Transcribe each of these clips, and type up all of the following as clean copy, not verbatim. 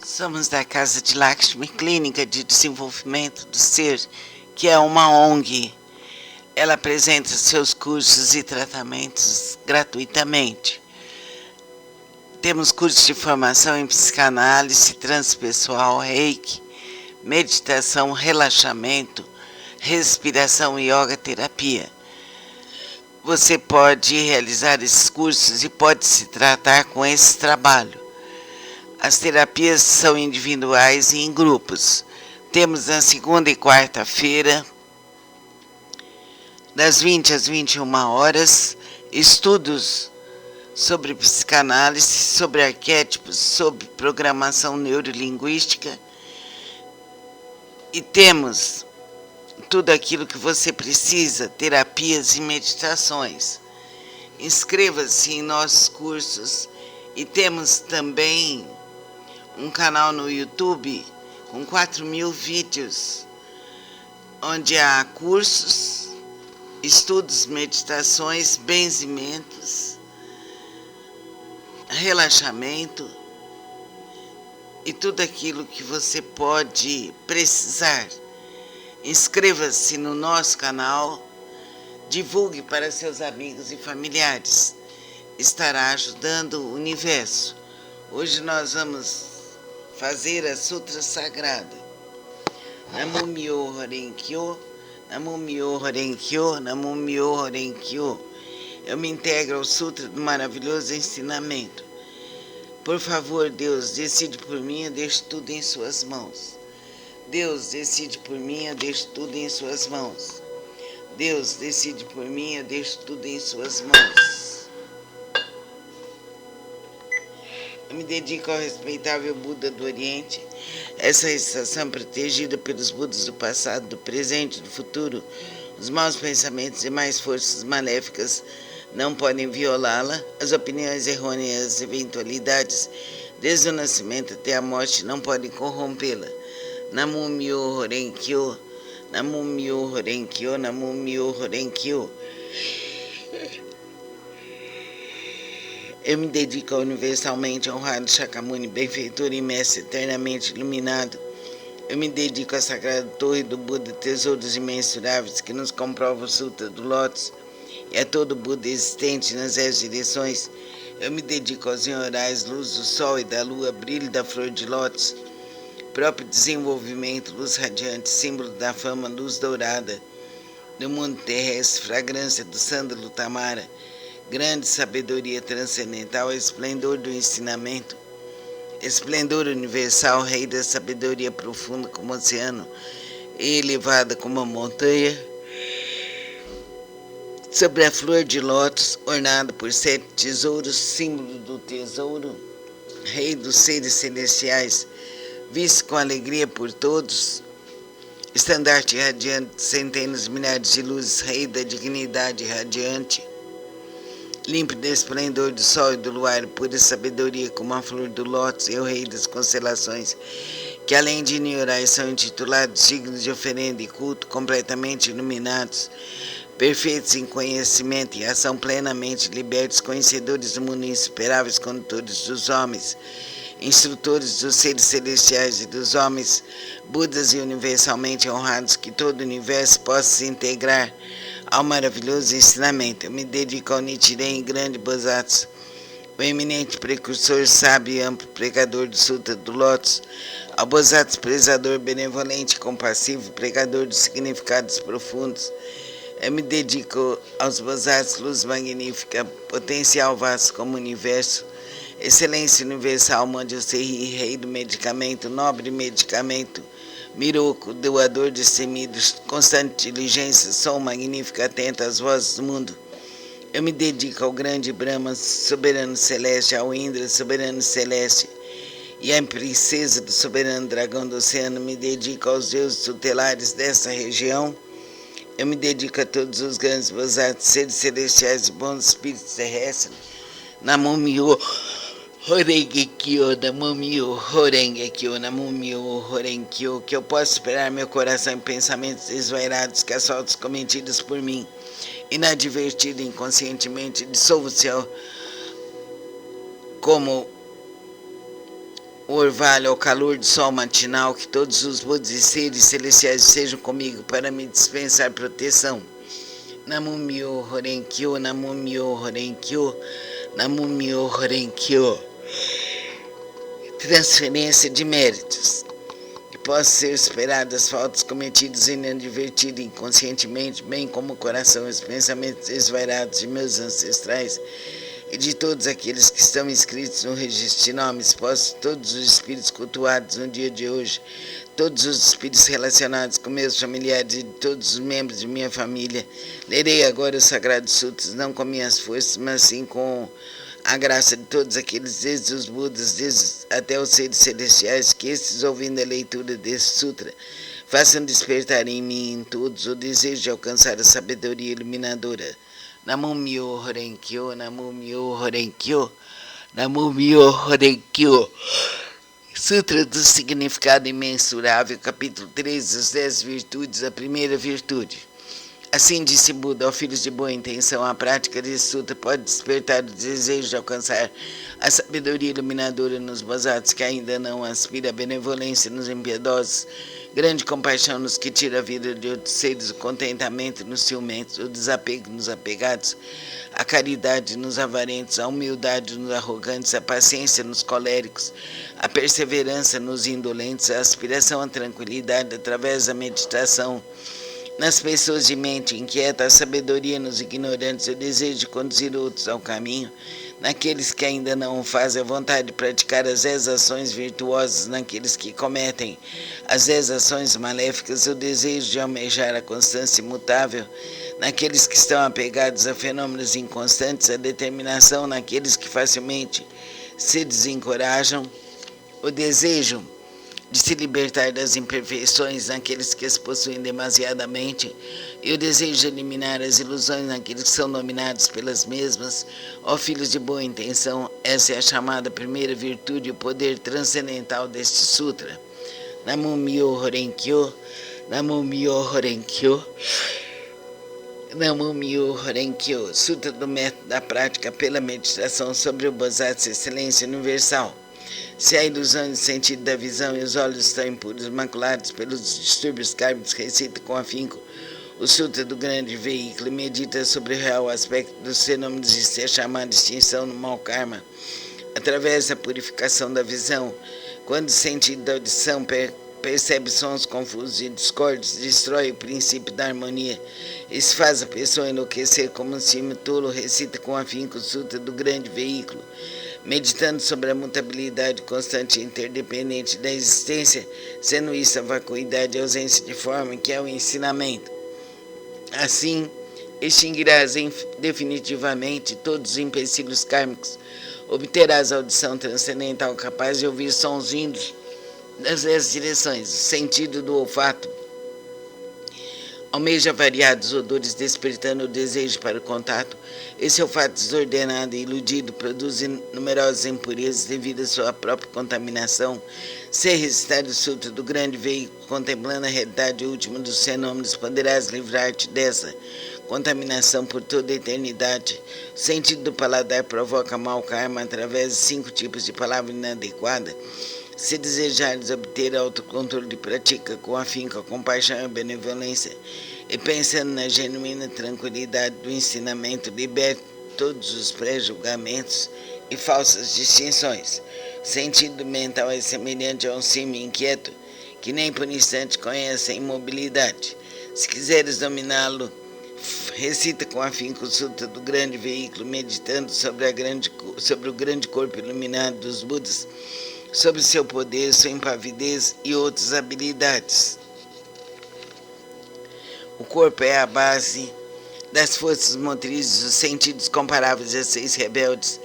Somos da Casa de Lakshmi, Clínica de Desenvolvimento do Ser, que é uma ONG. Ela apresenta seus cursos e tratamentos gratuitamente. Temos cursos de formação em psicanálise, transpessoal, reiki, meditação, relaxamento, respiração e yoga terapia. Você pode realizar esses cursos e pode se tratar com esse trabalho. As terapias são individuais e em grupos. Temos na segunda e quarta-feira, das 20 às 21 horas, estudos sobre psicanálise, sobre arquétipos, sobre programação neurolinguística. E temos tudo aquilo que você precisa, terapias e meditações. Inscreva-se em nossos cursos e temos também um canal no YouTube com 4.000 vídeos, onde há cursos, estudos, meditações, benzimentos, relaxamento e tudo aquilo que você pode precisar. Inscreva-se no nosso canal, divulgue para seus amigos e familiares. Estará ajudando o universo. Hoje nós vamos fazer a Sutra Sagrada. Namo Myoho Renkyo, Namo Myoho Renkyo, Namo Myoho Renkyo. Eu me integro ao Sutra do maravilhoso ensinamento. Por favor, Deus, decide por mim, eu deixo tudo em suas mãos. Deus, decide por mim, eu deixo tudo em suas mãos. Deus, decide por mim, eu deixo tudo em suas mãos. Eu me dedico ao respeitável Buda do Oriente, essa estação protegida pelos Budas do passado, do presente e do futuro. Os maus pensamentos e mais forças maléficas não podem violá-la. As opiniões errôneas, as eventualidades, desde o nascimento até a morte, não podem corrompê-la. Namo Myoho Renkyo, Namo Myoho Renkyo, Namo Myoho Renkyo. Eu me dedico ao universalmente honrado Shakyamuni, benfeitor e mestre eternamente iluminado. Eu me dedico à sagrada torre do Buda, tesouros imensuráveis que nos comprova o Sutra do Lótus, e a todo Buda existente nas 10 direções. Eu me dedico aos senhorais, luz do sol e da lua, brilho da flor de lótus, próprio desenvolvimento, luz radiante, símbolo da fama, luz dourada do mundo terrestre, fragrância do sândalo tamara, grande sabedoria transcendental, esplendor do ensinamento, esplendor universal, rei da sabedoria profunda como o oceano e elevada como a montanha, sobre a flor de lótus, ornado por 7 tesouros, símbolo do tesouro, rei dos seres celestiais, visto com alegria por todos, estandarte radiante de centenas de milhares de luzes, rei da dignidade radiante, límpido esplendor do sol e do luar, pura sabedoria como a flor do lótus, e o rei das constelações, que além de ignorar são intitulados dignos de oferenda e culto, completamente iluminados, perfeitos em conhecimento e ação, plenamente libertos, conhecedores do mundo, insuperáveis condutores dos homens, instrutores dos seres celestiais e dos homens, Budas e universalmente honrados, que todo o universo possa se integrar ao maravilhoso ensinamento. Eu me dedico ao Nichiren grande Bosatsu, o eminente precursor, sábio e amplo pregador do Sutra do Lótus, ao Bosatsu prezador, benevolente e compassivo, pregador dos significados profundos. Eu me dedico aos Bosatsu, luz magnífica, potencial vasto como o universo, excelência universal, Manjusri, rei do medicamento, nobre medicamento, Miroku, doador de semidos, constante diligência, som magnífico, atento às vozes do mundo. Eu me dedico ao grande Brahma, soberano celeste, ao Indra, soberano celeste, e à princesa do soberano dragão do oceano. Me dedico aos deuses tutelares dessa região. Eu me dedico a todos os grandes Bosatsu, seres celestiais e bons espíritos terrestres. Namo Myoho Horengekyo, Namo Myoho Horengekyo, Namo Myoho Horengekyo, que eu possa superar meu coração em pensamentos desvairados, que as faltas cometidas por mim, inadvertido inconscientemente, dissolvo-se como o orvalho ao calor do sol matinal, que todos os Budas e seres celestiais sejam comigo para me dispensar proteção. Namo Myoho Renge Kyo, Namo Myoho Renge Kyo, Namo Myoho Renge Kyo. Transferência de méritos. Que possam ser superadas as faltas cometidas inadvertidas inconscientemente, bem como o coração e os pensamentos desvairados de meus ancestrais e de todos aqueles que estão inscritos no registro de nomes, possam todos os espíritos cultuados no dia de hoje, todos os espíritos relacionados com meus familiares e de todos os membros de minha família. Lerei agora os Sagrados Sutras, não com minhas forças, mas sim com a graça de todos aqueles, desde os Budas, até os seres celestiais, que estes, ouvindo a leitura desse sutra, façam despertar em mim e em todos o desejo de alcançar a sabedoria iluminadora. Namo Myoho Renge Kyo, Namo Myoho Renge Kyo, Namo Myoho Renge Kyo. Sutra do Significado Imensurável, capítulo 13, as 10 virtudes, a primeira virtude. Assim disse Buda, ó filhos de boa intenção, a prática desse sutra pode despertar o desejo de alcançar a sabedoria iluminadora nos bozados que ainda não aspira, a benevolência nos impiedosos, grande compaixão nos que tira a vida de outros seres, o contentamento nos ciumentos, o desapego nos apegados, a caridade nos avarentos, a humildade nos arrogantes, a paciência nos coléricos, a perseverança nos indolentes, a aspiração à tranquilidade através da meditação nas pessoas de mente inquieta, a sabedoria nos ignorantes, o desejo de conduzir outros ao caminho, naqueles que ainda não o fazem, a vontade de praticar as 10 ações virtuosas naqueles que cometem as 10 ações maléficas, o desejo de almejar a constância imutável naqueles que estão apegados a fenômenos inconstantes, a determinação naqueles que facilmente se desencorajam, o desejo de se libertar das imperfeições naqueles que as possuem demasiadamente, e o desejo de eliminar as ilusões naqueles que são dominados pelas mesmas. Ó filhos de boa intenção, essa é a chamada primeira virtude e o poder transcendental deste sutra. Namo Myoho Renge Kyo, Namo Myoho Renge Kyo, Namo Myoho Renge Kyo. Sutra do método da prática pela meditação sobre o Bodhisattva Excelência Universal. Se a ilusão de sentido da visão e os olhos estão impuros, maculados pelos distúrbios kármicos, recita com afinco o Sutra do Grande Veículo e medita sobre o real aspecto dos fenômenos de ser chamada extinção no mau karma, através da purificação da visão. Quando o sentido da audição percebe sons confusos e discordes, destrói o princípio da harmonia e se faz a pessoa enlouquecer como um cimo tolo, recita com afinco o Sutra do Grande Veículo, meditando sobre a mutabilidade constante e interdependente da existência, sendo isso a vacuidade e ausência de forma, que é o ensinamento. Assim, extinguirás definitivamente todos os empecilhos kármicos, obterás a audição transcendental capaz de ouvir sons vindos das 10 direções, o sentido do olfato almeja variados odores, despertando o desejo para o contato. Esse olfato desordenado e iludido produz numerosas impurezas devido à sua própria contaminação. Se recitar o Sutra do Grande Veículo, contemplando a realidade última dos fenômenos, poderás livrar-te dessa contaminação por toda a eternidade. O sentido do paladar provoca mau karma através de 5 tipos de palavra inadequada. Se desejares obter autocontrole, pratica com afinco a compaixão e a benevolência, e pensando na genuína tranquilidade do ensinamento, liberte todos os pré-julgamentos e falsas distinções. O sentido mental é semelhante a um cimo inquieto, que nem por instante conhece a imobilidade. Se quiseres dominá-lo, recita com afinco o Sutra do Grande Veículo, meditando sobre o grande corpo iluminado dos Budas, sobre seu poder, sua impavidez e outras habilidades. O corpo é a base das forças motrizes, os sentidos comparáveis a 6 rebeldes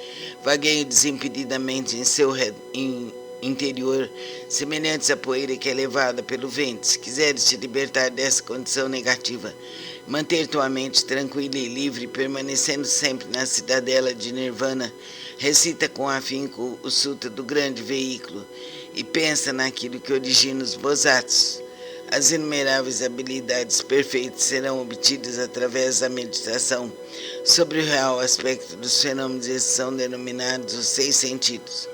vagueiam desimpedidamente em seu interior, semelhantes à poeira que é levada pelo vento. Se quiseres te libertar dessa condição negativa, manter tua mente tranquila e livre, permanecendo sempre na cidadela de Nirvana, recita com afinco o Sutra do Grande Veículo e pensa naquilo que origina os Bodhisattvas. As inumeráveis habilidades perfeitas serão obtidas através da meditação sobre o real aspecto dos fenômenos. Esses são denominados os 6 sentidos.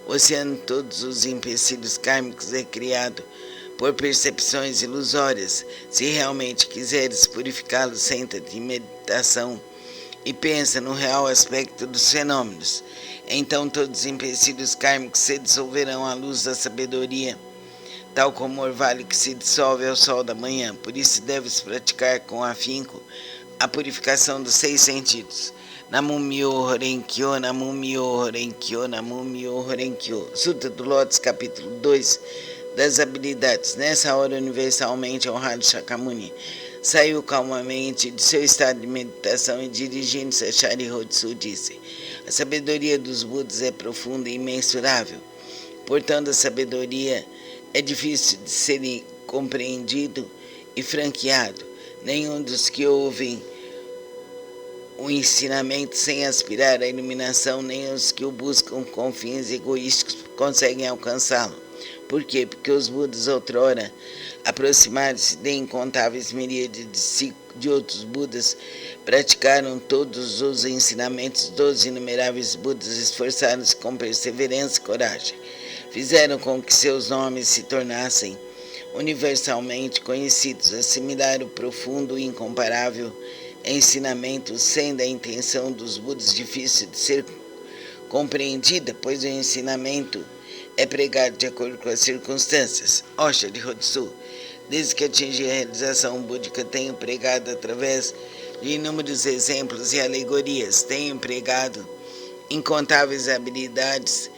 oceano de todos os empecilhos kármicos é criado por percepções ilusórias. Se realmente quiseres purificá-lo, senta-te em meditação e pensa no real aspecto dos fenômenos. Então todos os empecilhos kármicos se dissolverão à luz da sabedoria, tal como o orvalho que se dissolve ao sol da manhã. Por isso deves praticar com afinco a purificação dos 6 sentidos. Namum-myoho Renge-kyo, Namum-myoho Renge-kyo, Namum-myoho Renge-kyo. Sutra do Lótus, capítulo 2, das habilidades. Nessa hora, universalmente honrado Shakyamuni saiu calmamente de seu estado de meditação e, dirigindo-se a Sharihodsu, disse: a sabedoria dos Budas é profunda e imensurável. Portanto, a sabedoria é difícil de ser compreendido e franqueado. Nenhum dos que ouvem o ensinamento sem aspirar à iluminação, nem os que o buscam com fins egoísticos conseguem alcançá-lo. Por quê? Porque os Budas outrora aproximaram-se de incontáveis miríades de outros Budas, praticaram todos os ensinamentos dos inumeráveis Budas, esforçaram-se com perseverança e coragem, fizeram com que seus nomes se tornassem universalmente conhecidos, assimilaram o profundo e incomparável ensinamento, sendo a intenção dos Budas difícil de ser compreendida, pois o ensinamento é pregado de acordo com as circunstâncias. Ó Sharihodsu, desde que atingi a realização búdica, tenho pregado através de inúmeros exemplos e alegorias, tenho empregado incontáveis habilidades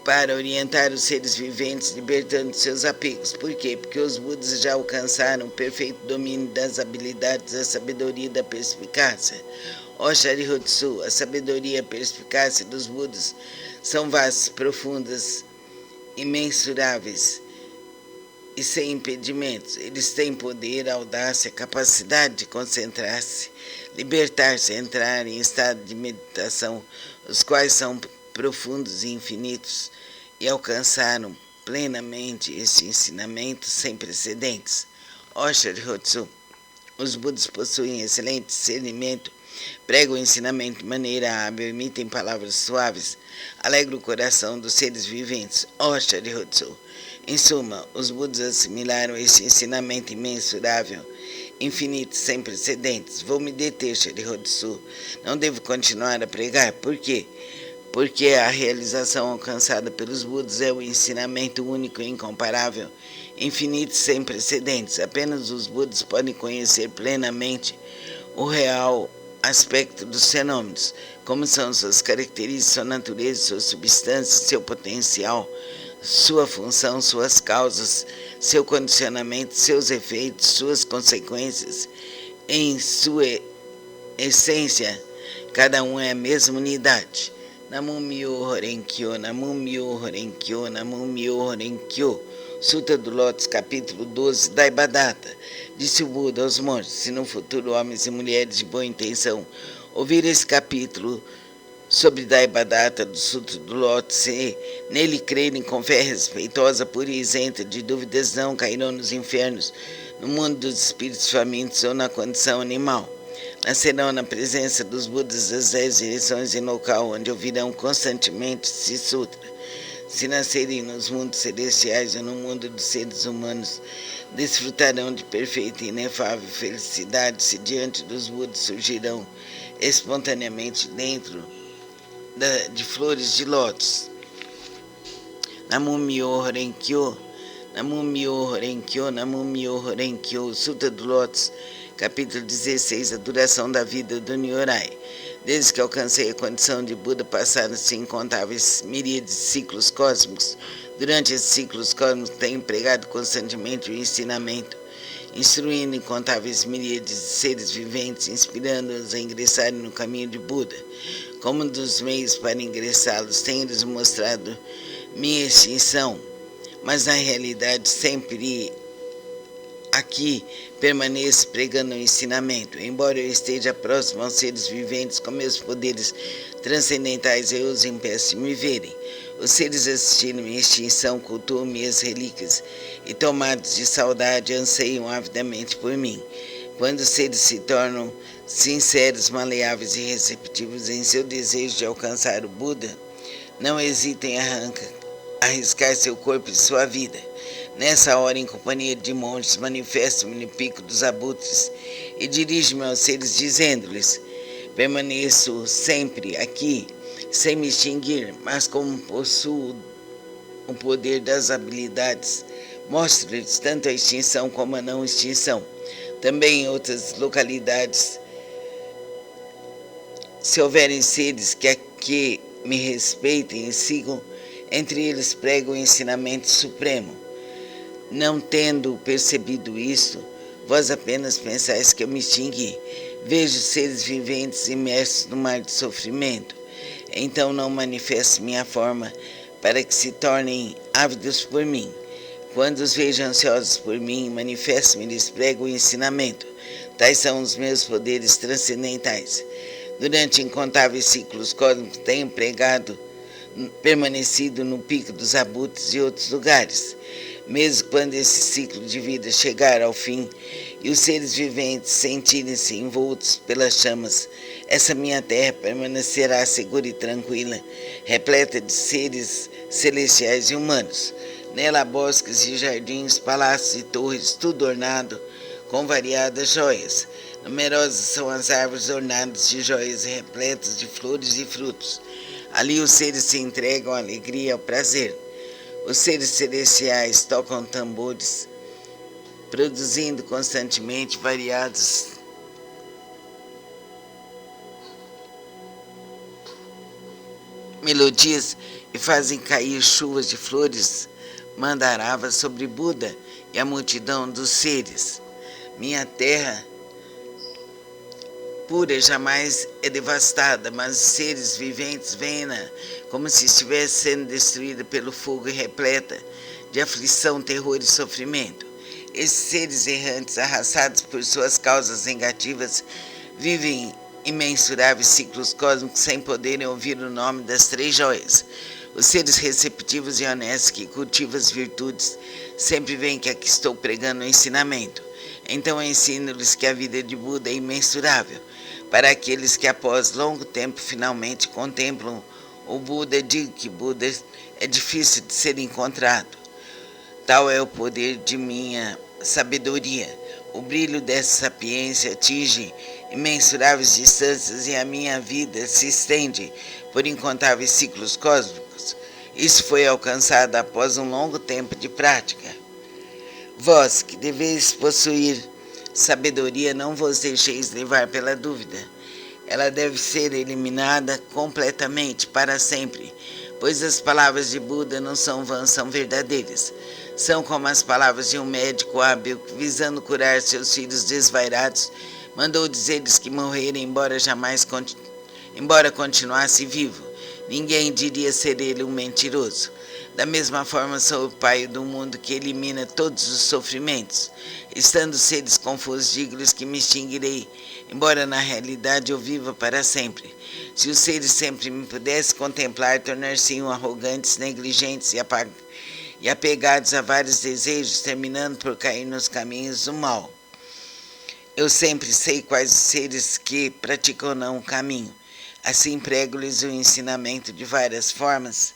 para orientar os seres viventes, libertando seus apegos. Por quê? Porque os Budas já alcançaram o perfeito domínio das habilidades da sabedoria e da perspicácia. Ó Sharihodsu, a sabedoria e a perspicácia dos Budas são vastas, profundas, imensuráveis e sem impedimentos. Eles têm poder, audácia, capacidade de concentrar-se, libertar-se, entrar em estado de meditação, os quais são profundos e infinitos, e alcançaram plenamente esse ensinamento sem precedentes. Ó Sharihodsu, os Budas possuem excelente discernimento, pregam o ensinamento de maneira hábil, emitem palavras suaves, alegram o coração dos seres viventes. Ó Sharihodsu, em suma, os Budas assimilaram esse ensinamento imensurável, infinito, sem precedentes. Vou me deter, Sharihodsu. Não devo continuar a pregar. Por quê? Porque a realização alcançada pelos Budas é o ensinamento único e incomparável, infinito, sem precedentes. Apenas os Budas podem conhecer plenamente o real aspecto dos fenômenos, como são suas características, sua natureza, sua substância, seu potencial, sua função, suas causas, seu condicionamento, seus efeitos, suas consequências. Em sua essência, cada um é a mesma unidade. Namum-myoho Renge-kyo, Namum-myoho Renge-kyo, Namum-myoho Renge-kyo. Sutra do Lótus, capítulo 12, Daibhadata. Disse o Buda aos monges: se no futuro homens e mulheres de boa intenção ouvir esse capítulo sobre Daibhadata do Sutra do Lótus, e nele crerem com fé respeitosa, pura e isenta de dúvidas, não cairão nos infernos, no mundo dos espíritos famintos ou na condição animal. Nascerão na presença dos Budas das 10 direções em local onde ouvirão constantemente esse sutra. Se nascerem nos mundos celestiais ou no mundo dos seres humanos, desfrutarão de perfeita e inefável felicidade. Se diante dos Budas surgirão espontaneamente dentro de flores de lótus. Namum-myoho Renge-kyo, Namum-myoho Renge-kyo, Namum-myoho Renge-kyo. Sutra do Lótus, capítulo 16, a duração da vida do Nyorai. Desde que alcancei a condição de Buda, passaram-se incontáveis miríades de ciclos cósmicos. Durante esses ciclos cósmicos, tenho empregado constantemente o ensinamento, instruindo incontáveis miríades de seres viventes, inspirando-os a ingressarem no caminho de Buda. Como um dos meios para ingressá-los, tenho-lhes mostrado minha extinção, mas na realidade sempre aqui permaneço pregando o ensinamento. Embora eu esteja próximo aos seres viventes com meus poderes transcendentais, eu os impeço de me verem. Os seres assistindo minha extinção cultuam minhas relíquias e, tomados de saudade, anseiam avidamente por mim. Quando os seres se tornam sinceros, maleáveis e receptivos em seu desejo de alcançar o Buda, Não hesitem em arriscar seu corpo e sua vida. Nessa hora, em companhia de monges, manifesto-me no pico dos abutres e dirijo-me aos seres, dizendo-lhes: permaneço sempre aqui, sem me extinguir, mas como possuo o poder das habilidades, mostro-lhes tanto a extinção como a não extinção. Também em outras localidades, se houverem seres que me respeitem e sigam, entre eles prego o ensinamento supremo. Não tendo percebido isto, vós apenas pensais que eu me extingui. Vejo seres viventes imersos no mar de sofrimento. Então não manifesto minha forma para que se tornem ávidos por mim. Quando os vejo ansiosos por mim, manifesto-me e lhes prego o ensinamento. Tais são os meus poderes transcendentais. Durante incontáveis ciclos cósmicos tenho permanecido no pico dos abutres e outros lugares. Mesmo quando esse ciclo de vida chegar ao fim e os seres viventes sentirem-se envoltos pelas chamas, essa minha terra permanecerá segura e tranquila, repleta de seres celestiais e humanos. Nela há bosques e jardins, palácios e torres, tudo ornado com variadas joias. Numerosas são as árvores ornadas de joias e repletas de flores e frutos. Ali os seres se entregam à alegria e ao prazer. Os seres celestiais tocam tambores, produzindo constantemente variados melodias e fazem cair chuvas de flores mandaravas sobre Buda e a multidão dos seres. Minha terra pura jamais é devastada, mas os seres viventes veem-na como se estivesse sendo destruída pelo fogo e repleta de aflição, terror e sofrimento. Esses seres errantes, arrastados por suas causas negativas, vivem imensuráveis ciclos cósmicos sem poderem ouvir o nome das três joias. Os seres receptivos e honestos que cultivam as virtudes sempre veem que aqui estou pregando o ensinamento. Então ensino-lhes que a vida de Buda é imensurável. Para aqueles que após longo tempo finalmente contemplam o Buda, digo que Buda é difícil de ser encontrado. Tal é o poder de minha sabedoria. O brilho dessa sapiência atinge imensuráveis distâncias e a minha vida se estende por incontáveis ciclos cósmicos. Isso foi alcançado após um longo tempo de prática. Vós, que deveis possuir sabedoria, não vos deixeis levar pela dúvida. Ela deve ser eliminada completamente, para sempre, pois as palavras de Buda não são vãs, são verdadeiras. São como as palavras de um médico hábil que, visando curar seus filhos desvairados, mandou dizer-lhes que morreram, embora continuasse vivo. Ninguém diria ser ele um mentiroso. Da mesma forma, sou o Pai do mundo que elimina todos os sofrimentos. Estando seres confusos, digo-lhes que me extinguirei, embora na realidade eu viva para sempre. Se os seres sempre me pudessem contemplar, tornar-se-iam arrogantes, negligentes e apegados a vários desejos, terminando por cair nos caminhos do mal. Eu sempre sei quais os seres que praticam não o caminho. Assim prego-lhes o ensinamento de várias formas.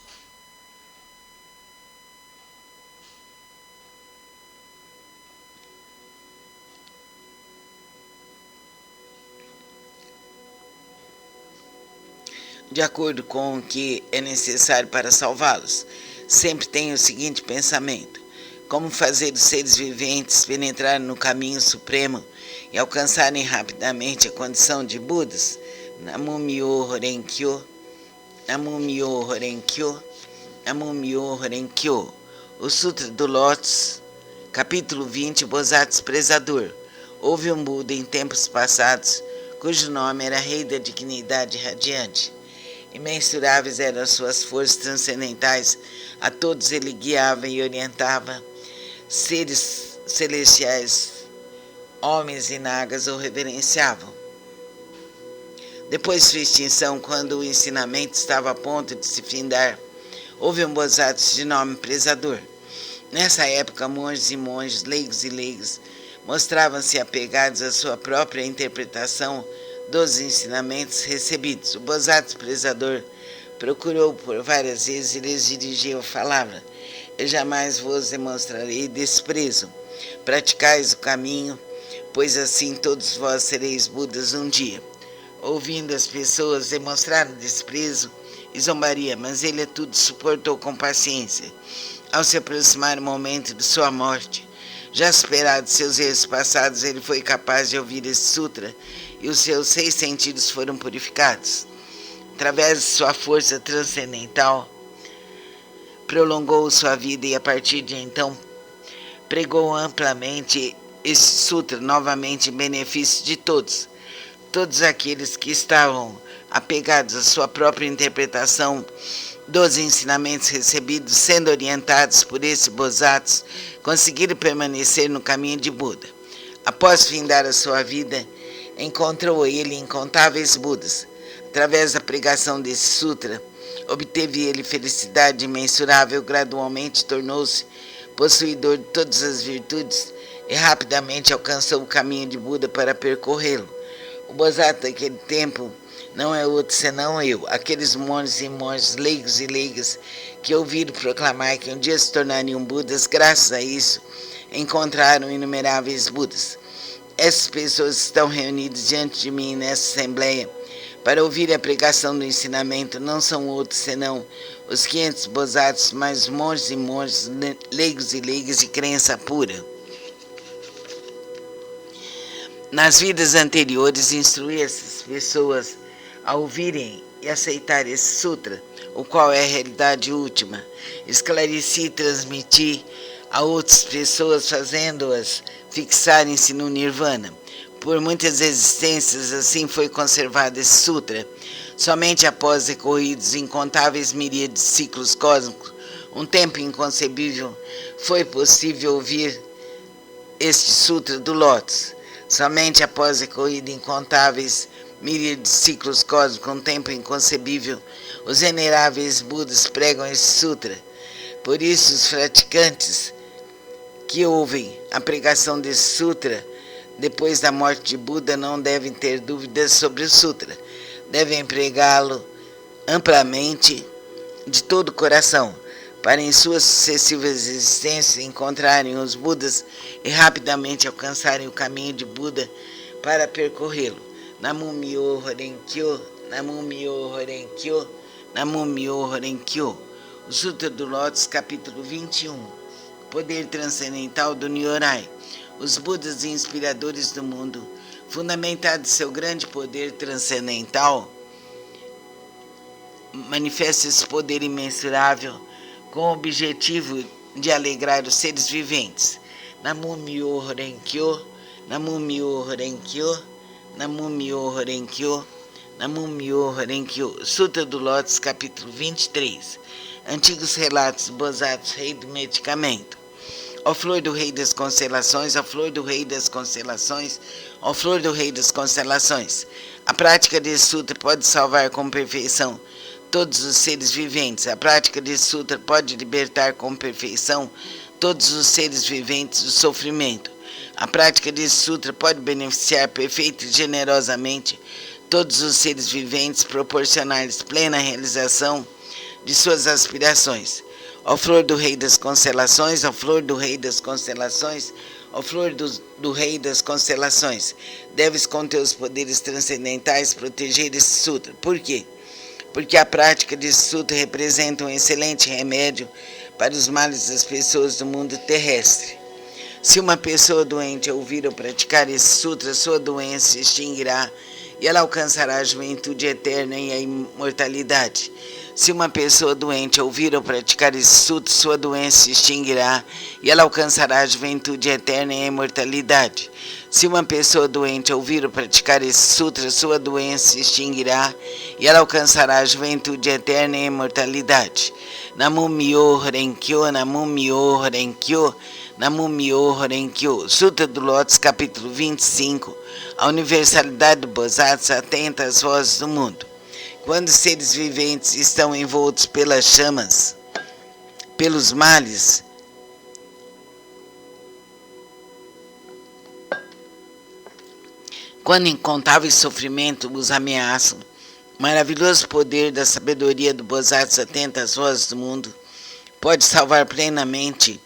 De acordo com o que é necessário para salvá-los. Sempre tenho o seguinte pensamento: como fazer os seres viventes penetrarem no caminho supremo e alcançarem rapidamente a condição de Budas? Namu-myoho Renge-kyo, Namu-myoho Renge-kyo, Namu-myoho Renge-kyo. O Sutra do Lótus, capítulo 20, Bosat Desprezador. Houve um Buda em tempos passados, cujo nome era Rei da Dignidade Radiante. Imensuráveis eram as suas forças transcendentais, a todos ele guiava e orientava. Seres celestiais, homens e nagas o reverenciavam. Depois de sua extinção, quando o ensinamento estava a ponto de se findar, houve um Bodhisattva de nome Prezador. Nessa época, monges e monges, leigos e leigos, mostravam-se apegados à sua própria interpretação dos ensinamentos recebidos. O Bodhisattva Prezador procurou por várias vezes e lhes dirigiu a palavra: eu jamais vos demonstrarei desprezo. Praticais o caminho, pois assim todos vós sereis Budas um dia. Ouvindo as pessoas demonstraram desprezo e zombaria, mas ele tudo suportou com paciência. Ao se aproximar o momento de sua morte, já superado seus erros passados, ele foi capaz de ouvir esse sutra e os seus 6 sentidos foram purificados. Através de sua força transcendental, prolongou sua vida e a partir de então pregou amplamente esse sutra novamente em benefício de todos. Todos aqueles que estavam apegados à sua própria interpretação dos ensinamentos recebidos, sendo orientados por esses Bodhisattvas, conseguiram permanecer no caminho de Buda. Após findar a sua vida, encontrou ele incontáveis Budas. Através da pregação desse sutra, obteve ele felicidade imensurável, gradualmente tornou-se possuidor de todas as virtudes e rapidamente alcançou o caminho de Buda para percorrê-lo. O Bodhisattva daquele tempo não é outro senão eu, aqueles monges e monges leigos e leigas que ouviram proclamar que um dia se tornariam Budas. Graças a isso, encontraram inumeráveis Budas. Essas pessoas estão reunidas diante de mim nessa assembleia para ouvir a pregação do ensinamento. Não são outros senão os 500 Bodhisattvas, mais monges e monges, leigos e leigas de crença pura. Nas vidas anteriores, instruí essas pessoas a ouvirem e aceitarem esse sutra, o qual é a realidade última. Esclareci e transmiti a outras pessoas, fazendo-as fixarem-se no Nirvana. Por muitas existências, assim foi conservado esse sutra. Somente após decorridos incontáveis miríades de ciclos cósmicos, um tempo inconcebível, foi possível ouvir este sutra do Lótus. Somente após decorridos incontáveis miríades de ciclos cósmicos, um tempo inconcebível, os veneráveis Budas pregam esse sutra. Por isso, os praticantes que ouvem a pregação desse sutra depois da morte de Buda não devem ter dúvidas sobre o sutra. Devem pregá-lo amplamente de todo o coração, para em suas sucessivas existências encontrarem os Budas e rapidamente alcançarem o caminho de Buda para percorrê-lo. Namu Myoho Renkyo, Namu Myoho Renkyo, Namu Myoho Renkyo. O Sutra do Lótus, capítulo 21. Poder transcendental do Nyorai. Os Budas inspiradores do mundo, fundamentados em seu grande poder transcendental, manifestam esse poder imensurável com o objetivo de alegrar os seres viventes. Namu Myoho Renkyo, Namu Myoho Renkyo, Namu Myoho Renkyo, Namu Myoho Renkyo. Sutra do Lótus, capítulo 23. Antigos relatos do Bodhisattva, rei do medicamento. Ó flor do rei das constelações, ó flor do rei das constelações, ó flor do rei das constelações. A prática desse sutra pode salvar com perfeição todos os seres viventes. A prática desse sutra pode libertar com perfeição todos os seres viventes do sofrimento. A prática desse sutra pode beneficiar perfeita e generosamente todos os seres viventes, proporcionar-lhes plena realização de suas aspirações. Ó flor do rei das constelações, ó flor do rei das constelações, ó flor do rei das constelações, deves com teus poderes transcendentais proteger esse sutra. Por quê? Porque a prática desse sutra representa um excelente remédio para os males das pessoas do mundo terrestre. Se uma pessoa doente ouvir ou praticar esse sutra, sua doença se extinguirá e ela alcançará a juventude eterna e a imortalidade. Se uma pessoa doente ouvir ou praticar esse sutra, sua doença se extinguirá e ela alcançará a juventude eterna e a imortalidade. Se uma pessoa doente ouvir ou praticar esse sutra, sua doença se extinguirá e ela alcançará a juventude eterna e a imortalidade. Namu Myoho Renkyo, Namu Myoho Renkyo, Namu Myoho Renkyo. Sutra do Lótus, capítulo 25. A universalidade do Bodhisattva atenta às vozes do mundo. Quando os seres viventes estão envoltos pelas chamas, pelos males, quando incontáveis sofrimentos os ameaçam, maravilhoso poder da sabedoria do Bodhisattva atenta às vozes do mundo pode salvar plenamente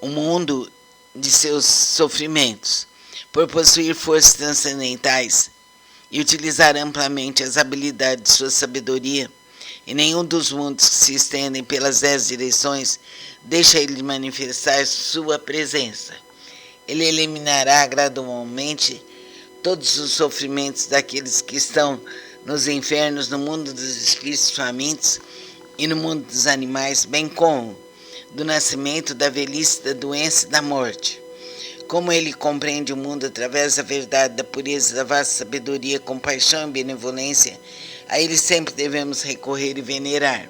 o mundo de seus sofrimentos, por possuir forças transcendentais e utilizar amplamente as habilidades de sua sabedoria. E nenhum dos mundos que se estendem pelas 10 direções deixa ele de manifestar sua presença. Ele eliminará gradualmente todos os sofrimentos daqueles que estão nos infernos, no mundo dos espíritos famintos e no mundo dos animais, bem como do nascimento, da velhice, da doença e da morte. Como ele compreende o mundo através da verdade, da pureza, da vasta sabedoria, compaixão e benevolência, a ele sempre devemos recorrer e venerar.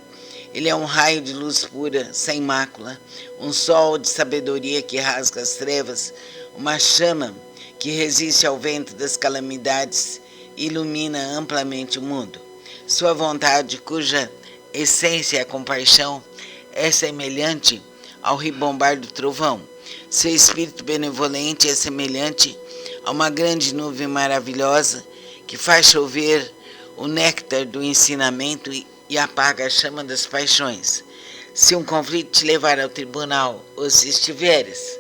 Ele é um raio de luz pura, sem mácula, um sol de sabedoria que rasga as trevas, uma chama que resiste ao vento das calamidades e ilumina amplamente o mundo. Sua vontade, cuja essência é a compaixão, é semelhante ao ribombar do trovão. Seu espírito benevolente é semelhante a uma grande nuvem maravilhosa que faz chover o néctar do ensinamento e apaga a chama das paixões. Se um conflito te levar ao tribunal, ou se estiveres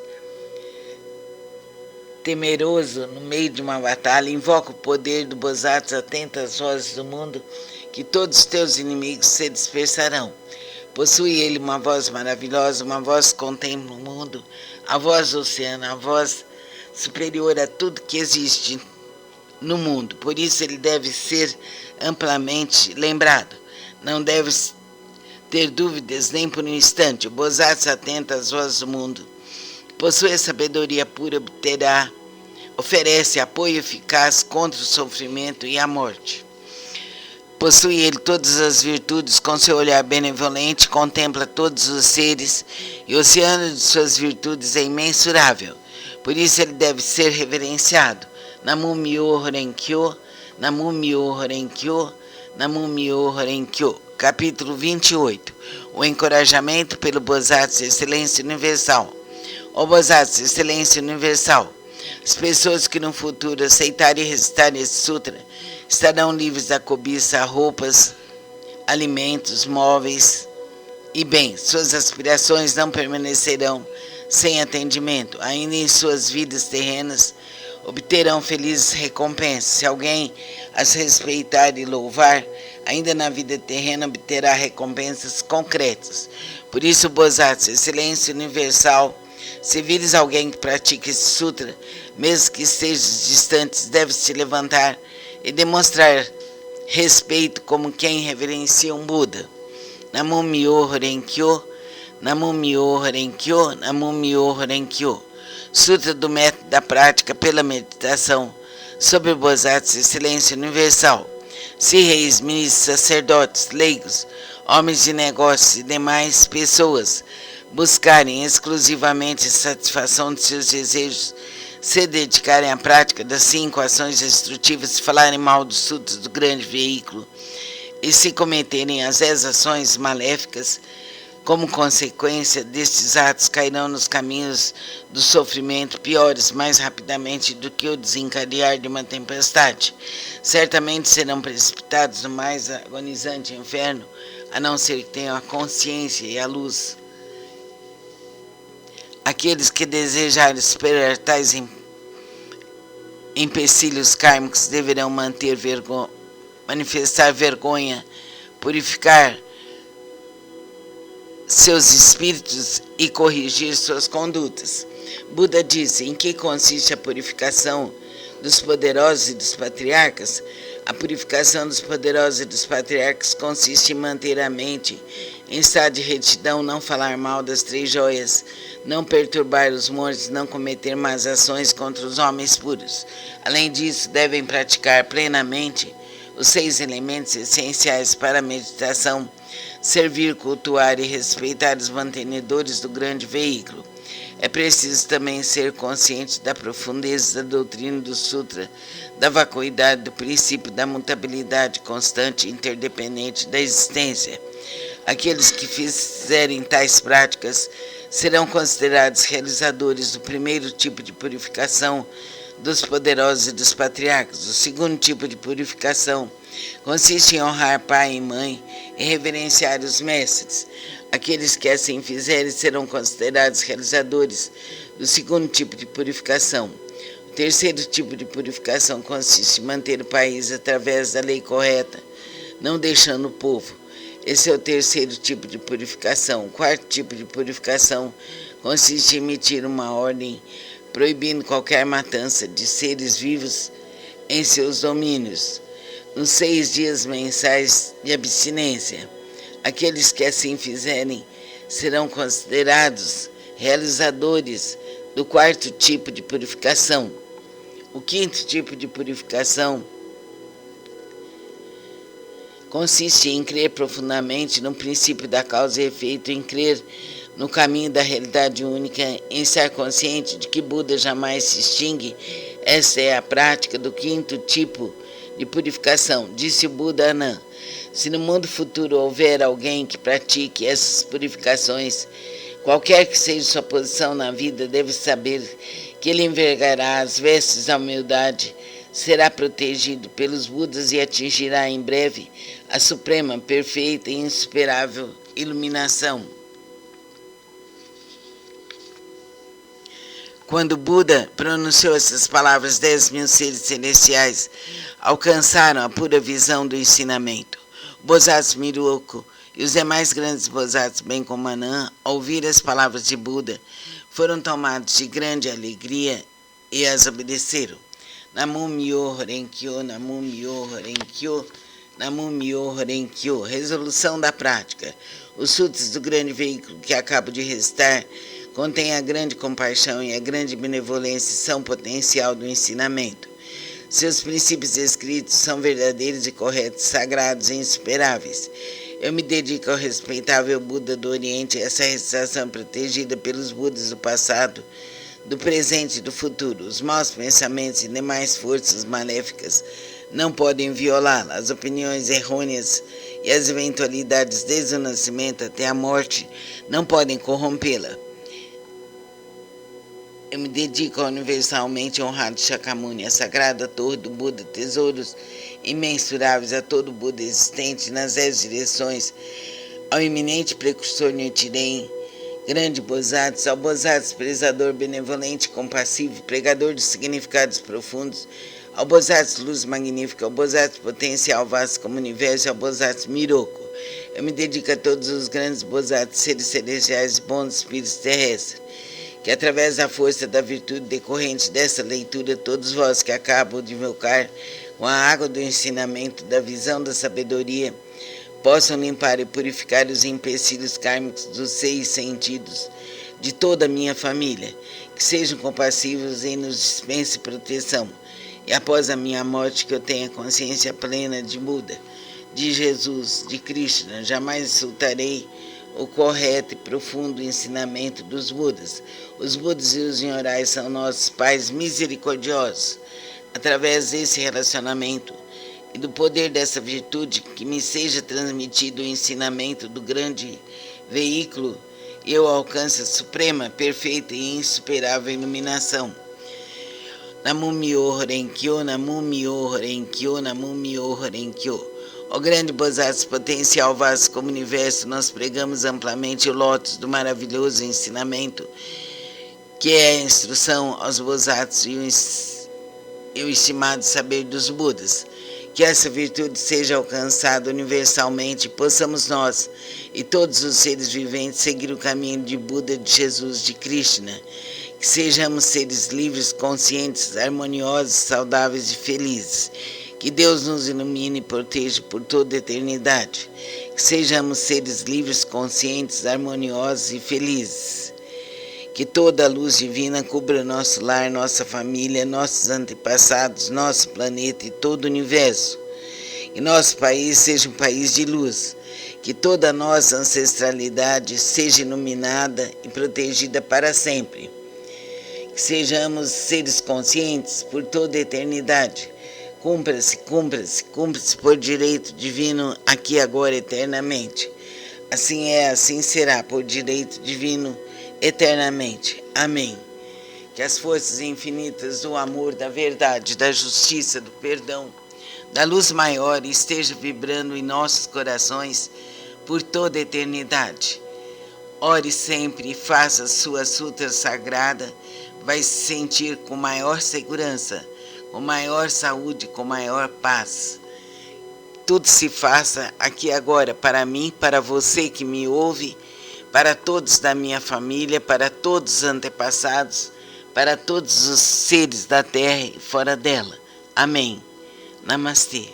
temeroso no meio de uma batalha, invoca o poder do Bodhisattva atento às vozes do mundo, que todos os teus inimigos se dispersarão. Possui ele uma voz maravilhosa, uma voz que contempla o mundo, a voz do oceano, a voz superior a tudo que existe no mundo. Por isso ele deve ser amplamente lembrado. Não deves ter dúvidas nem por um instante. O Bodhisattva atento às vozes do mundo, possui a sabedoria pura, oferece apoio eficaz contra o sofrimento e a morte. Possui ele todas as virtudes, com seu olhar benevolente, contempla todos os seres, e o oceano de suas virtudes é imensurável. Por isso ele deve ser reverenciado. Namu Myoho Renkyo, Namu Myoho Renkyo, Namu Myoho Renkyo. Capítulo 28. O encorajamento pelo Bodhisattva Excelência Universal. O Bodhisattva Excelência Universal. As pessoas que no futuro aceitarem e recitarem esse sutra estarão livres da cobiça a roupas, alimentos, móveis e bens. Suas aspirações não permanecerão sem atendimento. Ainda em suas vidas terrenas obterão felizes recompensas. Se alguém as respeitar e louvar, ainda na vida terrena obterá recompensas concretas. Por isso, Bodhisattva, Excelência Universal, se vires alguém que pratica esse sutra, mesmo que estejas distantes, deves te levantar e demonstrar respeito como quem reverencia um Buda. Namu Myoho Renkyo, Namu Myoho Renkyo, Namu Myoho Renkyo. Sutra do método da prática pela meditação sobre o Bodhisattva Excelência Universal. Se reis, ministros, sacerdotes, leigos, homens de negócios e demais pessoas buscarem exclusivamente a satisfação de seus desejos, se dedicarem à prática das 5 ações destrutivas, falarem mal dos sutras do grande veículo e se cometerem as 10 ações maléficas, como consequência destes atos cairão nos caminhos do sofrimento piores mais rapidamente do que o desencadear de uma tempestade. Certamente serão precipitados no mais agonizante inferno, a não ser que tenham a consciência e a luz. Aqueles que desejarem superar tais empecilhos kármicos deverão manifestar vergonha, purificar seus espíritos e corrigir suas condutas. Buda disse: em que consiste a purificação dos poderosos e dos patriarcas? A purificação dos poderosos e dos patriarcas consiste em manter a mente em estado de retidão, não falar mal das 3 joias, não perturbar os mortos, não cometer más ações contra os homens puros. Além disso, devem praticar plenamente os 6 elementos essenciais para a meditação, servir, cultuar e respeitar os mantenedores do grande veículo. É preciso também ser consciente da profundeza da doutrina do Sutra, da vacuidade do princípio da mutabilidade constante e interdependente da existência. Aqueles que fizerem tais práticas serão considerados realizadores do primeiro tipo de purificação dos poderosos e dos patriarcas. O segundo tipo de purificação consiste em honrar pai e mãe e reverenciar os mestres. Aqueles que assim fizerem serão considerados realizadores do segundo tipo de purificação. O terceiro tipo de purificação consiste em manter o país através da lei correta, não deixando o povo. Esse é o terceiro tipo de purificação. O quarto tipo de purificação consiste em emitir uma ordem proibindo qualquer matança de seres vivos em seus domínios, nos 6 dias mensais de abstinência. Aqueles que assim fizerem serão considerados realizadores do quarto tipo de purificação. O quinto tipo de purificação consiste em crer profundamente no princípio da causa e efeito, em crer no caminho da realidade única, em estar consciente de que Buda jamais se extingue. Essa é a prática do quinto tipo de purificação. Disse o Buda Anã: se no mundo futuro houver alguém que pratique essas purificações, qualquer que seja sua posição na vida, deve saber que ele envergará as vestes da humildade, será protegido pelos Budas e atingirá em breve a suprema, perfeita e insuperável iluminação. Quando Buda pronunciou essas palavras, 10.000 seres celestiais alcançaram a pura visão do ensinamento. O Bodhisattva Miruoku e os demais grandes Bodhisattvas, bem como Anã, ao ouvir as palavras de Buda, foram tomados de grande alegria e as obedeceram. Namu Myoho Renkyo, Namu Myoho Renkyo, Namu Myoho Renkyo. Resolução da prática. Os sutras do grande veículo que acabo de recitar contêm a grande compaixão e a grande benevolência e são potencial do ensinamento. Seus princípios escritos são verdadeiros e corretos, sagrados e insuperáveis. Eu me dedico ao respeitável Buda do Oriente. Essa recitação protegida pelos Budas do passado, do presente e do futuro. Os maus pensamentos e demais forças maléficas não podem violá-la. As opiniões errôneas e as eventualidades desde o nascimento até a morte não podem corrompê-la. Eu me dedico ao universalmente honrado Shakyamuni, a sagrada torre do Buda, tesouros imensuráveis a todo Buda existente nas 10 direções, ao eminente precursor Nichiren, grande Bodhisattva, ao Bodhisattva prezador, benevolente, compassivo, pregador de significados profundos, ao Bodhisattva luz magnífica, ao Bodhisattva potencial vasto como o universo, ao Bodhisattva Miroku. Eu me dedico a todos os grandes Bodhisattvas, seres celestiais e bons espíritos terrestres, que através da força da virtude decorrente dessa leitura, todos vós que acabam de invocar com a água do ensinamento, da visão da sabedoria, possam limpar e purificar os empecilhos kármicos dos 6 sentidos de toda a minha família, que sejam compassivos e nos dispense proteção, e após a minha morte que eu tenha consciência plena de Buda, de Jesus, de Krishna. Jamais insultarei o correto e profundo ensinamento dos Budas. Os Budas e os Nyorais são nossos pais misericordiosos. Através desse relacionamento e do poder dessa virtude, que me seja transmitido o ensinamento do grande veículo, eu alcanço a suprema, perfeita e insuperável iluminação. Namu Myoho Renkyo, Namu Myoho Renkyo, Namu Myoho Renkyo. Ó grande Bodhisattva potencial vasto como o universo, nós pregamos amplamente o lótus do maravilhoso ensinamento, que é a instrução aos Bodhisattvas e o estimado saber dos Budas. Que essa virtude seja alcançada universalmente e possamos nós e todos os seres viventes seguir o caminho de Buda, de Jesus, de Krishna. Que sejamos seres livres, conscientes, harmoniosos, saudáveis e felizes. Que Deus nos ilumine e proteja por toda a eternidade. Que sejamos seres livres, conscientes, harmoniosos e felizes. Que toda a luz divina cubra nosso lar, nossa família, nossos antepassados, nosso planeta e todo o universo. Que nosso país seja um país de luz. Que toda a nossa ancestralidade seja iluminada e protegida para sempre. Que sejamos seres conscientes por toda a eternidade. Cumpra-se, cumpra-se, cumpra-se por direito divino, aqui, agora, eternamente. Assim é, assim será, por direito divino, eternamente. Amém. que as forças infinitas do amor, da verdade, da justiça, do perdão, da luz maior estejam vibrando em nossos corações por toda a eternidade. Ore sempre e faça sua sutra sagrada, vai se sentir com maior segurança, com maior saúde, com maior paz. Tudo se faça aqui agora para mim, para você que me ouve, para todos da minha família, para todos os antepassados, para todos os seres da terra e fora dela. Amém. Namastê.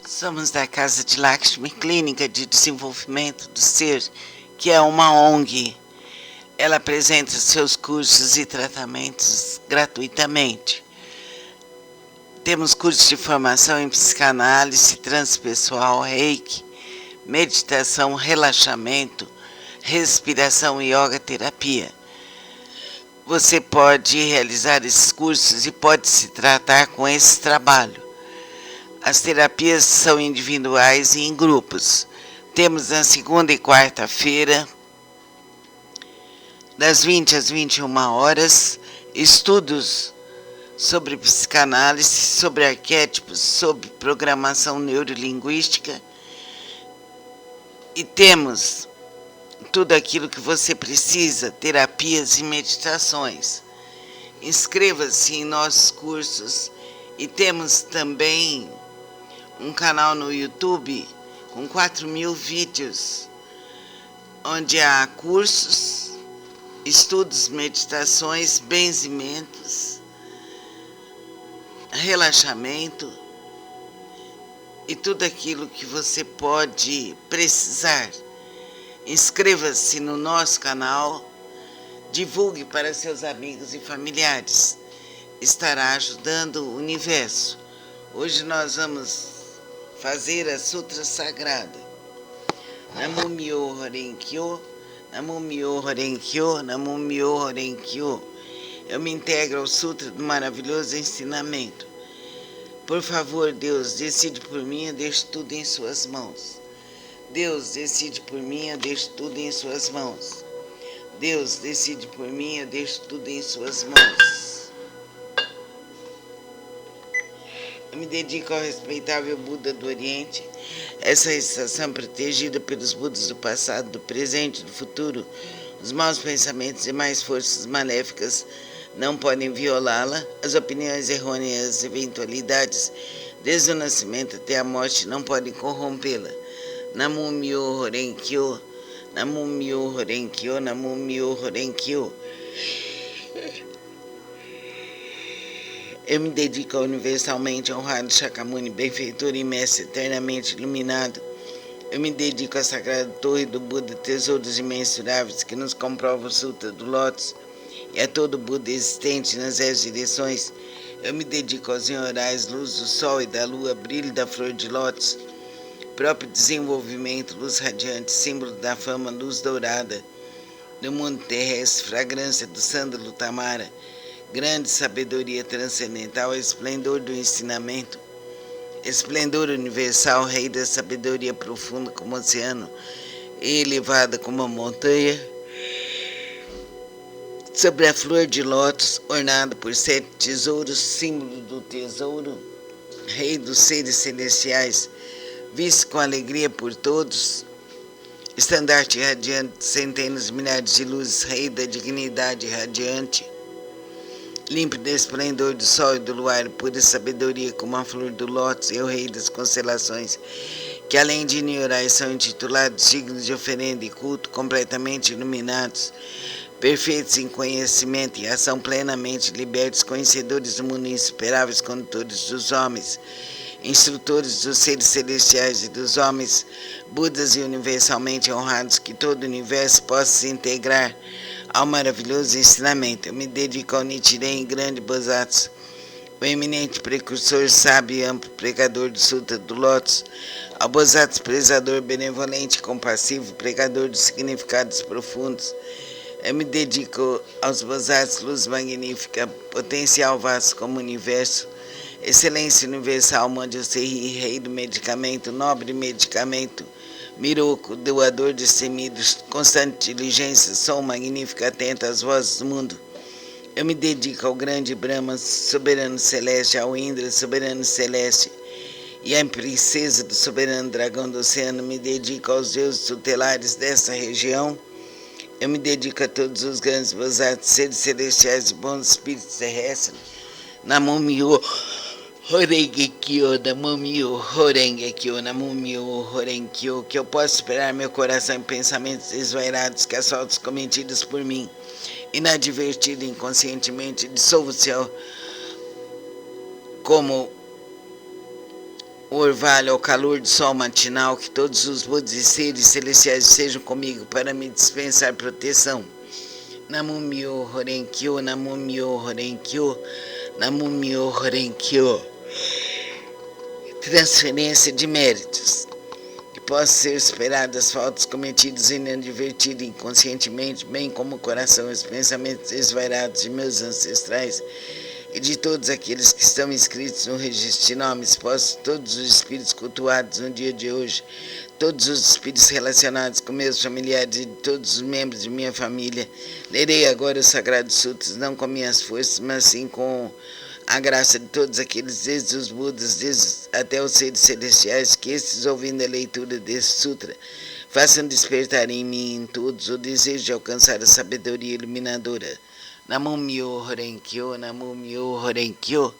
Somos da Casa de Lakshmi, Clínica de Desenvolvimento do Ser, que é uma ONG. Ela apresenta seus cursos e tratamentos gratuitamente. Temos cursos de formação em psicanálise, transpessoal, reiki, meditação, relaxamento, respiração e yoga terapia. Você pode realizar esses cursos e pode se tratar com esse trabalho. As terapias são individuais e em grupos. Temos na segunda e quarta-feira, das 20 às 21 horas, estudos sobre psicanálise, sobre arquétipos, sobre programação neurolinguística. E temos tudo aquilo que você precisa, terapias e meditações. Inscreva-se em nossos cursos e temos também um canal no YouTube com 4.000 vídeos, onde há cursos, estudos, meditações, benzimentos, relaxamento e tudo aquilo que você pode precisar. Inscreva-se no nosso canal, divulgue para seus amigos e familiares. Estará ajudando o universo. Hoje nós vamos fazer a Sutra Sagrada. Namo Myoho Renge Kyo, Namo Myoho Renge Kyo, Namo Myoho Renge Kyo. Eu me integro ao Sutra do maravilhoso ensinamento. Por favor, Deus, decide por mim, eu deixo tudo em suas mãos. Deus, decide por mim, eu deixo tudo em suas mãos. Deus, decide por mim, eu deixo tudo em suas mãos. Eu me dedico ao respeitável Buda do Oriente, essa estação protegida pelos Budas do passado, do presente e do futuro. Os maus pensamentos e mais forças maléficas não podem violá-la. As opiniões errôneas e eventualidades, desde o nascimento até a morte, não podem corrompê-la. Namo Myoho Renge Kyo, Namo Myoho Renge Kyo, Namo Myoho Renge Kyo. Eu me dedico ao universalmente honrado Shakyamuni, benfeitor e mestre eternamente iluminado. Eu me dedico à sagrada torre do Buda, tesouros imensuráveis que nos comprova o Sutra do Lótus, e a todo Buda existente nas 10 direções. Eu me dedico aos senhorais, luz do sol e da lua, brilho da flor de lótus, próprio desenvolvimento, luz radiante, símbolo da fama, luz dourada do mundo terrestre, fragrância do sândalo tamara, grande sabedoria transcendental, esplendor do ensinamento, esplendor universal, rei da sabedoria profunda como o oceano e elevada como a montanha, sobre a flor de lótus, ornado por 7 tesouros, símbolo do tesouro, rei dos seres celestiais, visto com alegria por todos, estandarte radiante de centenas de milhares de luzes, rei da dignidade radiante, límpido esplendor do sol e do luar, pura sabedoria como a flor do lótus, e o rei das constelações, que além de ignorar são intitulados dignos de oferenda e culto, completamente iluminados, perfeitos em conhecimento e ação, plenamente libertos, conhecedores do mundo, insuperáveis condutores dos homens, instrutores dos seres celestiais e dos homens, Budas e universalmente honrados, que todo o universo possa se integrar ao maravilhoso ensinamento. Eu me dedico ao Nichiren, grande Bosatsu, o o eminente precursor, sábio e amplo pregador do Sutra do Lótus, ao Bodhisattva prezador, benevolente e compassivo, pregador dos significados profundos, eu me dedico aos Bodhisattvas, luz magnífica, potencial vasto como o universo, excelência universal, Manjo Serri, rei do medicamento, nobre medicamento, Miroku, doador destemidos, constante diligência, som magnífico, atento às vozes do mundo. Eu me dedico ao grande Brahma, soberano celeste, ao Indra, soberano celeste, e à princesa do soberano dragão do oceano. Me dedico aos deuses tutelares dessa região. Eu me dedico a todos os grandes bodhisattvas, seres celestiais e bons espíritos terrestres. Namo Myoho Renge Kyo, Namo Myoho Renge Kyo, Namo Myoho Renge Kyo, que eu possa esperar meu coração em pensamentos desvairados que assaltos cometidos por mim, inadvertido inconscientemente, dissolvo-se como o orvalho ao calor do sol matinal, que todos os Budas e seres celestiais sejam comigo para me dispensar proteção. Namo Myoho Renge Kyo, Namo Myoho Renge Kyo, Namo Myoho Renge Kyo. Transferência de méritos. Que possam ser superadas faltas cometidas inadvertido inconscientemente, bem como o coração e os pensamentos desvairados de meus ancestrais e de todos aqueles que estão inscritos no registro de nomes, posso todos os espíritos cultuados no dia de hoje, todos os espíritos relacionados com meus familiares e de todos os membros de minha família. Lerei agora os Sagrados Sutras, não com minhas forças, mas sim com a graça de todos aqueles, desde os Budas, desde até os seres celestiais, que estes, ouvindo a leitura desse sutra, façam despertar em mim e em todos o desejo de alcançar a sabedoria iluminadora. Namo Myoho Renge Kyo, Namo Myoho Renge Kyo,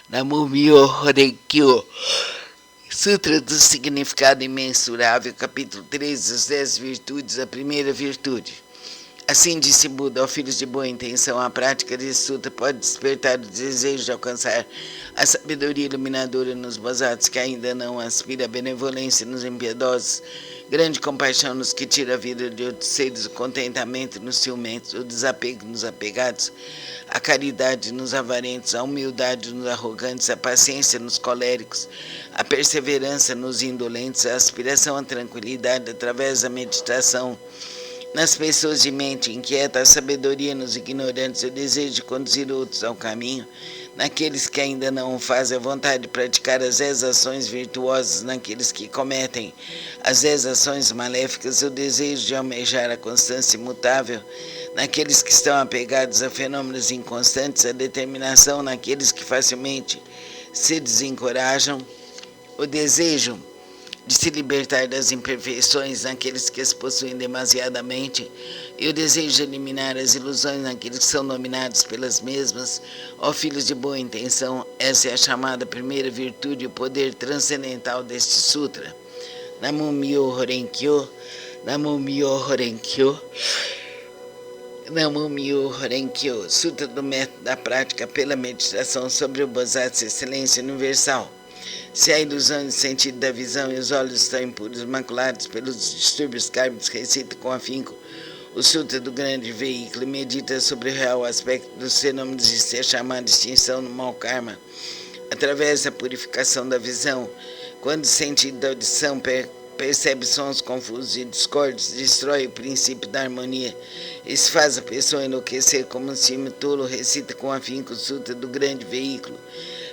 Namo Myoho Renge Kyo. Sutra do Significado Imensurável, capítulo 3, as 10 virtudes, a primeira virtude. Assim disse Buda, ó filhos de boa intenção, a prática desse sutra pode despertar o desejo de alcançar a sabedoria iluminadora nos bodhisattvas que ainda não aspira a benevolência nos impiedosos, grande compaixão nos que tira a vida de outros seres, o contentamento nos ciumentos, o desapego nos apegados, a caridade nos avarentos, a humildade nos arrogantes, a paciência nos coléricos, a perseverança nos indolentes, a aspiração à tranquilidade através da meditação nas pessoas de mente inquieta, a sabedoria nos ignorantes, o desejo de conduzir outros ao caminho, naqueles que ainda não o fazem, a vontade de praticar as 10 ações virtuosas naqueles que cometem as 10 ações maléficas, o desejo de almejar a constância imutável naqueles que estão apegados a fenômenos inconstantes, a determinação naqueles que facilmente se desencorajam, o desejo de se libertar das imperfeições naqueles que as possuem demasiadamente, e o desejo de eliminar as ilusões naqueles que são dominados pelas mesmas. Ó filhos de boa intenção, essa é a chamada primeira virtude e o poder transcendental deste sutra. Namo Myoho Renge Kyo, Namo Myoho Renge Kyo, Namo Myoho Renge Kyo. Sutra do método da prática pela meditação sobre o Bodhisattva Excelência Universal. Se a ilusão de sentido da visão e os olhos estão impuros, maculados pelos distúrbios kármicos, recita com afinco o Sutra do Grande Veículo e medita sobre o real aspecto dos fenômenos de ser chamada extinção no mau karma, através da purificação da visão. Quando o sentido da audição percebe sons confusos e discordes, destrói o princípio da harmonia. Isso faz a pessoa enlouquecer como um cimo tolo, recita com afinco o Sutra do Grande Veículo,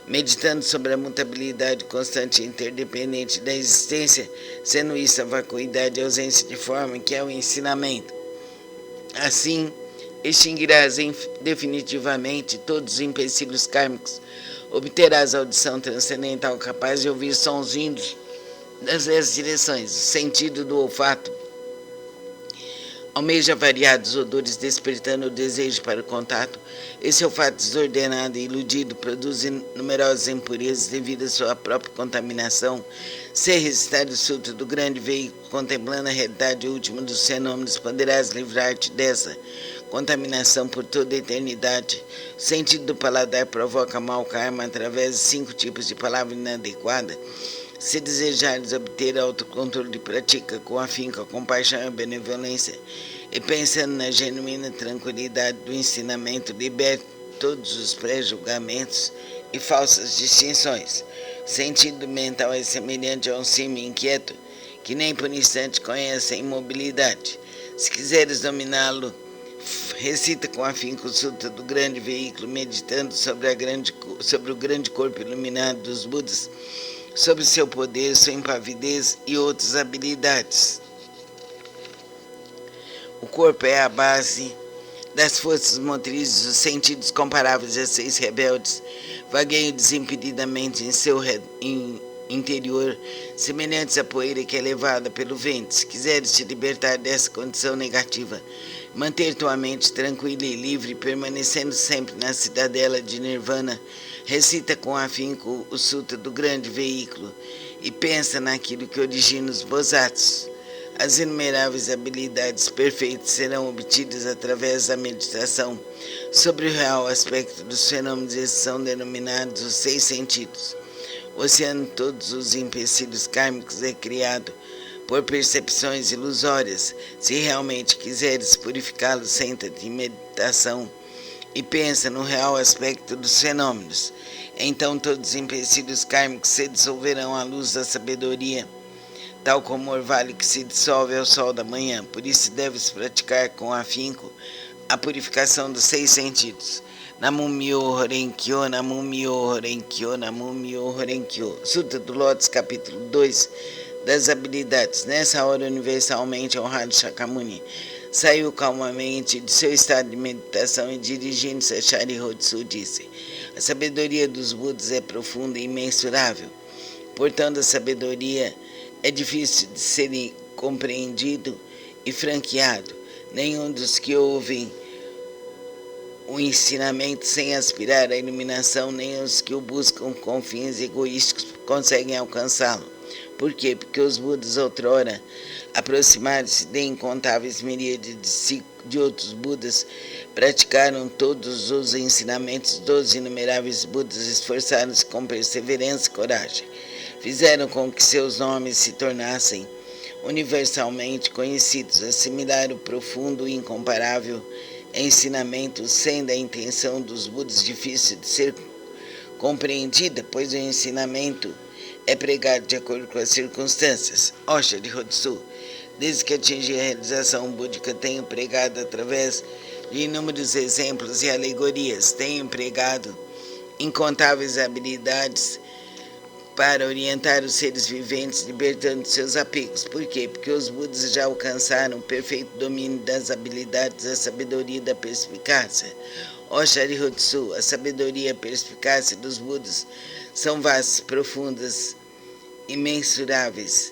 meditando sobre a mutabilidade constante e interdependente da existência, sendo isso a vacuidade e a ausência de forma, que é o ensinamento. Assim, extinguirás definitivamente todos os empecilhos kármicos, obterás a audição transcendental capaz de ouvir sons vindos das 10 direções, o sentido do olfato almeja variados odores, despertando o desejo para o contato. Esse olfato desordenado e iludido produz numerosas impurezas devido à sua própria contaminação. Se recitar o Sutra do Grande Veículo, contemplando a realidade última dos fenômenos, poderás livrar-te dessa contaminação por toda a eternidade. O sentido do paladar provoca mau karma através de 5 tipos de palavra inadequada. Se desejares obter autocontrole, pratica com afinco a compaixão e a benevolência, e pensando na genuína tranquilidade do ensinamento, liberte todos os pré-julgamentos e falsas distinções. O sentido mental é semelhante a um cimo inquieto, que nem por instante conhece a imobilidade. Se quiseres dominá-lo, recita com afinco o Sutra do grande veículo, meditando sobre o grande corpo iluminado dos Budas, sobre seu poder, sua impavidez e outras habilidades. O corpo é a base das forças motrizes, os sentidos comparáveis a 6 rebeldes vagueiam desimpedidamente em seu interior, semelhantes à poeira que é levada pelo vento. Se quiseres te libertar dessa condição negativa, manter tua mente tranquila e livre, permanecendo sempre na cidadela de Nirvana, recita com afinco o Sutra do grande veículo e pensa naquilo que origina os Bodhisattvas. As inumeráveis habilidades perfeitas serão obtidas através da meditação sobre o real aspecto dos fenômenos. Esses são denominados os 6 sentidos. O oceano de todos os empecilhos kármicos é criado por percepções ilusórias. Se realmente quiseres purificá-lo, senta-te em meditação e pensa no real aspecto dos fenômenos. Então todos os empecilhos kármicos se dissolverão à luz da sabedoria, tal como o orvalho que se dissolve ao sol da manhã. Por isso deves praticar com afinco a purificação dos 6 sentidos. Namum-myoho Renge-kyo, Namum-myoho Renge-kyo, Namum-myoho Renge-kyo. Sutra do Lótus, capítulo 2, das habilidades. Nessa hora, universalmente honrado Shakyamuni saiu calmamente de seu estado de meditação e, dirigindo-se a Sharihodsu, disse: a sabedoria dos Budas é profunda e imensurável. Portanto, a sabedoria é difícil de ser compreendido e franqueado. Nenhum dos que ouvem o ensinamento sem aspirar à iluminação, nem os que o buscam com fins egoísticos conseguem alcançá-lo. Por quê? Porque os Budas outrora aproximaram-se de incontáveis miríades de outros Budas, praticaram todos os ensinamentos dos inumeráveis Budas, esforçaram-se com perseverança e coragem. Fizeram com que seus nomes se tornassem universalmente conhecidos, assimilar o profundo e incomparável ensinamento, sendo a intenção dos Budas difícil de ser compreendida, pois o ensinamento é pregado de acordo com as circunstâncias. Ó Sharihodsu, desde que atingi a realização búdica, tenho pregado através de inúmeros exemplos e alegorias, tenho empregado incontáveis habilidades para orientar os seres viventes, libertando seus apegos. Por quê? Porque os Budas já alcançaram o perfeito domínio das habilidades da sabedoria e da perspicácia. Ó Sharihodsu, a sabedoria e a perspicácia dos Budas são vastas, profundas, imensuráveis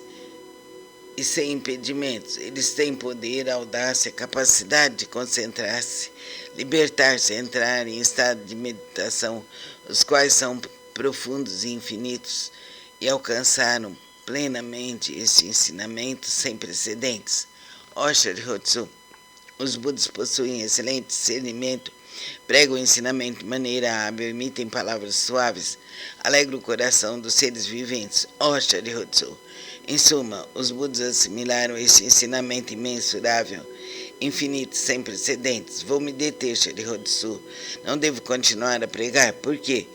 e sem impedimentos. Eles têm poder, audácia, capacidade de concentrar-se, libertar-se, entrar em estado de meditação, os quais são profundos e infinitos, e alcançaram plenamente este ensinamento sem precedentes. Ó Sharihodsu, os Budas possuem excelente discernimento, pregam o ensinamento de maneira hábil, emitem palavras suaves, alegram o coração dos seres viventes. Ó Sharihodsu, em suma, os Budas assimilaram este ensinamento imensurável, infinito, sem precedentes. Vou me deter, Sharihodsu. Não devo continuar a pregar. Por quê?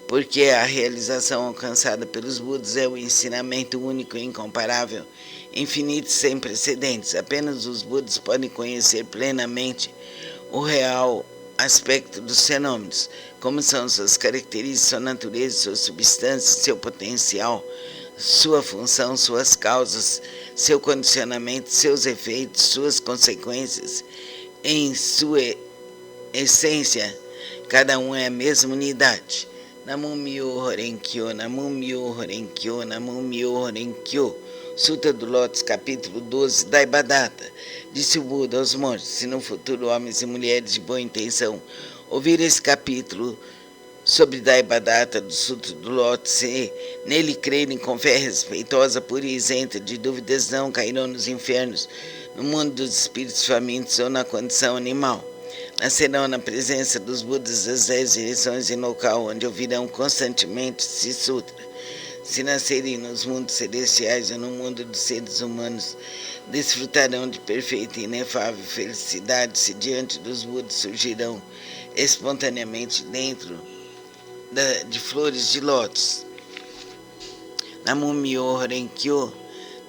Porque a realização alcançada pelos Budas é o ensinamento único e incomparável, infinito, sem precedentes. Apenas os Budas podem conhecer plenamente o real aspecto dos fenômenos, como são suas características, sua natureza, sua substância, seu potencial, sua função, suas causas, seu condicionamento, seus efeitos, suas consequências. Em sua essência, cada um é a mesma unidade. Namum-myoho Renge-kyo, Namum-myoho Renge-kyo, Namum-myoho Renge-kyo. Sutra do Lótus, capítulo 12, Daibhadata. Disse o Buda aos monges: se no futuro homens e mulheres de boa intenção ouvir esse capítulo sobre Daibhadata do Sutra do Lótus e nele crerem com fé respeitosa, pura e isenta de dúvidas, não cairão nos infernos, no mundo dos espíritos famintos ou na condição animal. Nascerão na presença dos Budas das 10 direções, em local onde ouvirão constantemente esse sutra. Se nascerem nos mundos celestiais ou no mundo dos seres humanos, desfrutarão de perfeita e inefável felicidade. Se diante dos Budas surgirão espontaneamente dentro de flores de lótus. Namu-myoho Renge-kyo,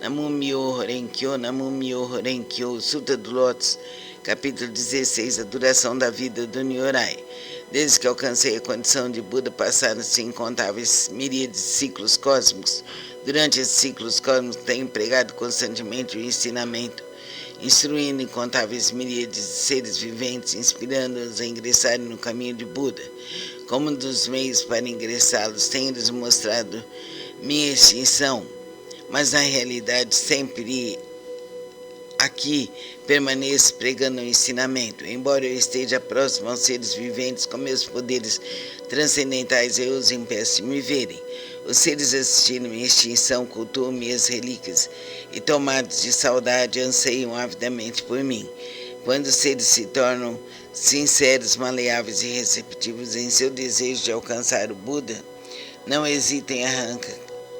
Namu-myoho Renge-kyo, Namu-myoho Renge-kyo. Sutra do Lótus, capítulo 16, a duração da vida do Nyorai. Desde que alcancei a condição de Buda, passaram-se incontáveis miríades de ciclos cósmicos. Durante esses ciclos cósmicos, tenho empregado constantemente o ensinamento, instruindo incontáveis miríades de seres viventes, inspirando-os a ingressarem no caminho de Buda. Como um dos meios para ingressá-los, tenho-lhes mostrado minha extinção, mas na realidade sempre aqui permaneço pregando o ensinamento. Embora eu esteja próximo aos seres viventes com meus poderes transcendentais, eu os impeço de me verem. Os seres assistindo minha extinção cultuam minhas relíquias e, tomados de saudade, anseiam avidamente por mim. Quando os seres se tornam sinceros, maleáveis e receptivos em seu desejo de alcançar o Buda, não hesitem em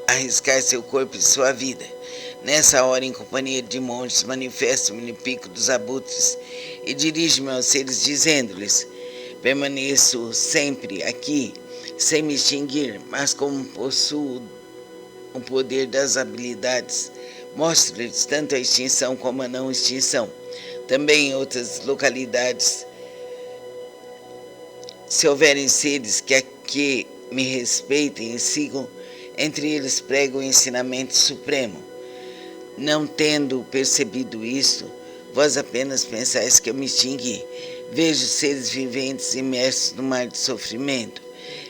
arriscar seu corpo e sua vida. Nessa hora, em companhia de monges, manifesto-me no pico dos abutres e dirijo-me aos seres, dizendo-lhes: permaneço sempre aqui, sem me extinguir, mas como possuo o poder das habilidades, mostro-lhes tanto a extinção como a não extinção. Também em outras localidades, se houverem seres que me respeitem e sigam, entre eles prego o ensinamento supremo. Não tendo percebido isto, vós apenas pensais que eu me extingui. Vejo seres viventes imersos no mar de sofrimento.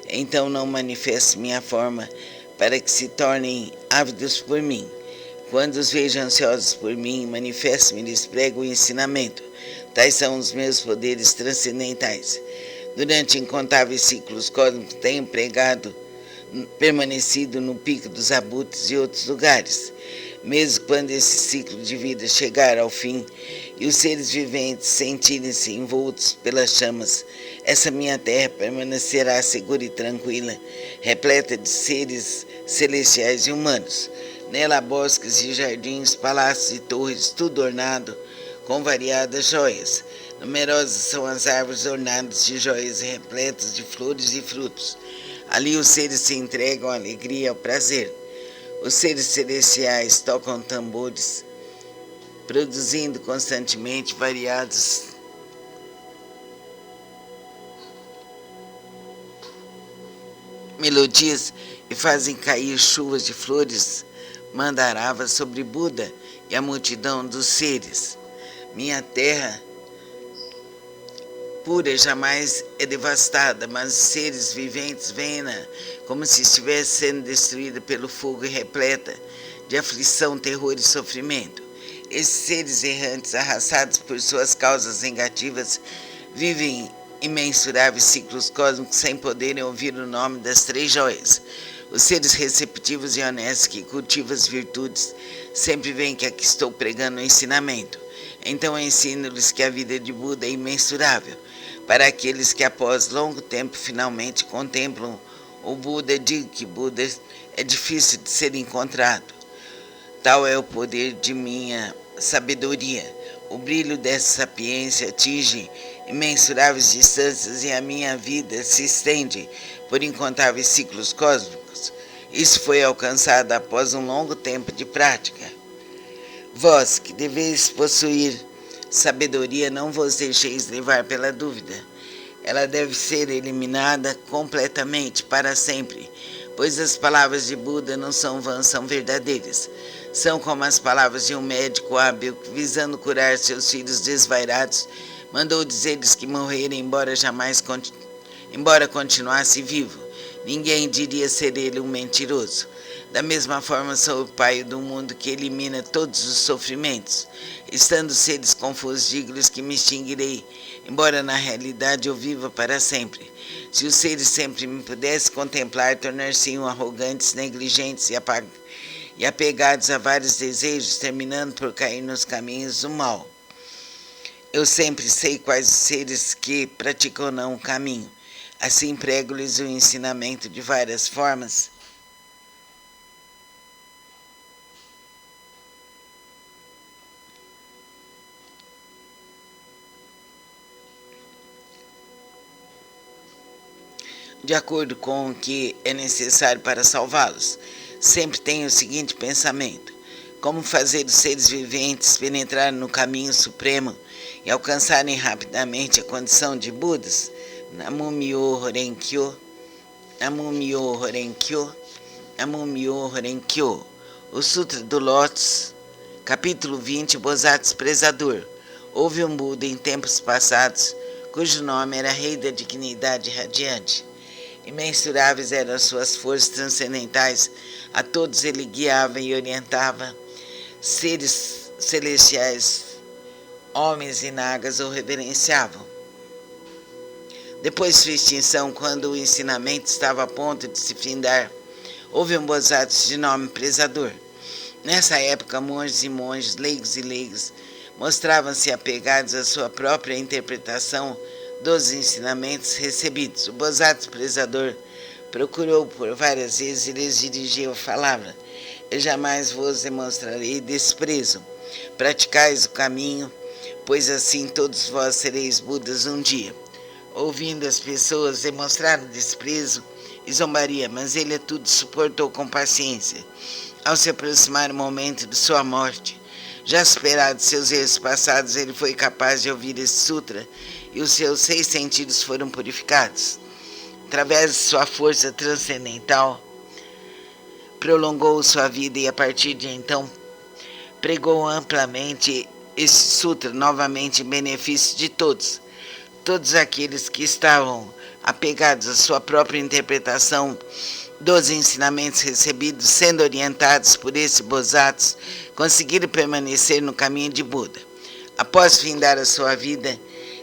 Então não manifesto minha forma para que se tornem ávidos por mim. Quando os vejo ansiosos por mim, manifesto-me e lhes prego o ensinamento. Tais são os meus poderes transcendentais. Durante incontáveis ciclos cósmicos tenho permanecido no pico dos abutres e outros lugares. Mesmo quando esse ciclo de vida chegar ao fim e os seres viventes sentirem-se envoltos pelas chamas, essa minha terra permanecerá segura e tranquila, repleta de seres celestiais e humanos. Nela há bosques e jardins, palácios e torres, tudo ornado com variadas joias. Numerosas são as árvores ornadas de joias e repletas de flores e frutos. Ali os seres se entregam à alegria e ao prazer. Os seres celestiais tocam tambores, produzindo constantemente variadas melodias e fazem cair chuvas de flores mandaravas sobre Buda e a multidão dos seres. Minha terra pura jamais é devastada, mas os seres viventes veem-na como se estivesse sendo destruída pelo fogo e repleta de aflição, terror e sofrimento. Esses seres errantes, arrastados por suas causas negativas, vivem imensuráveis ciclos cósmicos sem poderem ouvir o nome das três joias. Os seres receptivos e honestos que cultivam as virtudes sempre veem que aqui estou pregando o ensinamento. Então ensino-lhes que a vida de Buda é imensurável. Para aqueles que após longo tempo finalmente contemplam o Buda, digo que Buda é difícil de ser encontrado. Tal é o poder de minha sabedoria. O brilho dessa sapiência atinge imensuráveis distâncias e a minha vida se estende por incontáveis ciclos cósmicos. Isso foi alcançado após um longo tempo de prática. Vós, que deveis possuir sabedoria, não vos deixeis levar pela dúvida. Ela deve ser eliminada completamente, para sempre, pois as palavras de Buda não são vãs, são verdadeiras. São como as palavras de um médico hábil que, visando curar seus filhos desvairados, mandou dizer-lhes que morreram, embora continuasse vivo. Ninguém diria ser ele um mentiroso. Da mesma forma, sou o Pai do mundo que elimina todos os sofrimentos. Estando seres confusos, digo-lhes que me extinguirei, embora na realidade eu viva para sempre. Se os seres sempre me pudessem contemplar, tornar-se-iam arrogantes, negligentes e apegados a vários desejos, terminando por cair nos caminhos do mal. Eu sempre sei quais os seres que praticam ou não o caminho. Assim prego-lhes o ensinamento de várias formas. de acordo com o que é necessário para salvá-los. Sempre tenha o seguinte pensamento: como fazer os seres viventes penetrarem no caminho supremo e alcançarem rapidamente a condição de Budas? Namu-myoho Renge-kyo, Namu-myoho Renge-kyo, Namu-myoho Renge-kyo. O Sutra do Lótus, capítulo 20, Bodhisattva Prezador. Houve um Buda em tempos passados, cujo nome era Rei da Dignidade Radiante. Imensuráveis eram as suas forças transcendentais, a todos ele guiava e orientava. Seres celestiais, homens e nagas o reverenciavam. Depois de sua extinção, quando o ensinamento estava a ponto de se findar, houve um Bodhisattva de nome Prezador. Nessa época, monges e monges, leigos e leigas, mostravam-se apegados à sua própria interpretação dos ensinamentos recebidos. O Bodhisattva Prezador procurou por várias vezes e lhes dirigiu a palavra: eu jamais vos demonstrarei desprezo. Praticais o caminho, pois assim todos vós sereis Budas um dia. Ouvindo as pessoas demonstraram desprezo e zombaria, mas ele a tudo suportou com paciência. Ao se aproximar o momento de sua morte, já superado seus erros passados, ele foi capaz de ouvir esse sutra e os seus 6 sentidos foram purificados. Através de sua força transcendental, prolongou sua vida e a partir de então pregou amplamente esse sutra novamente em benefício de todos. Todos aqueles que estavam apegados à sua própria interpretação dos ensinamentos recebidos, sendo orientados por esse Bodhisattva, conseguiram permanecer no caminho de Buda. Após findar a sua vida,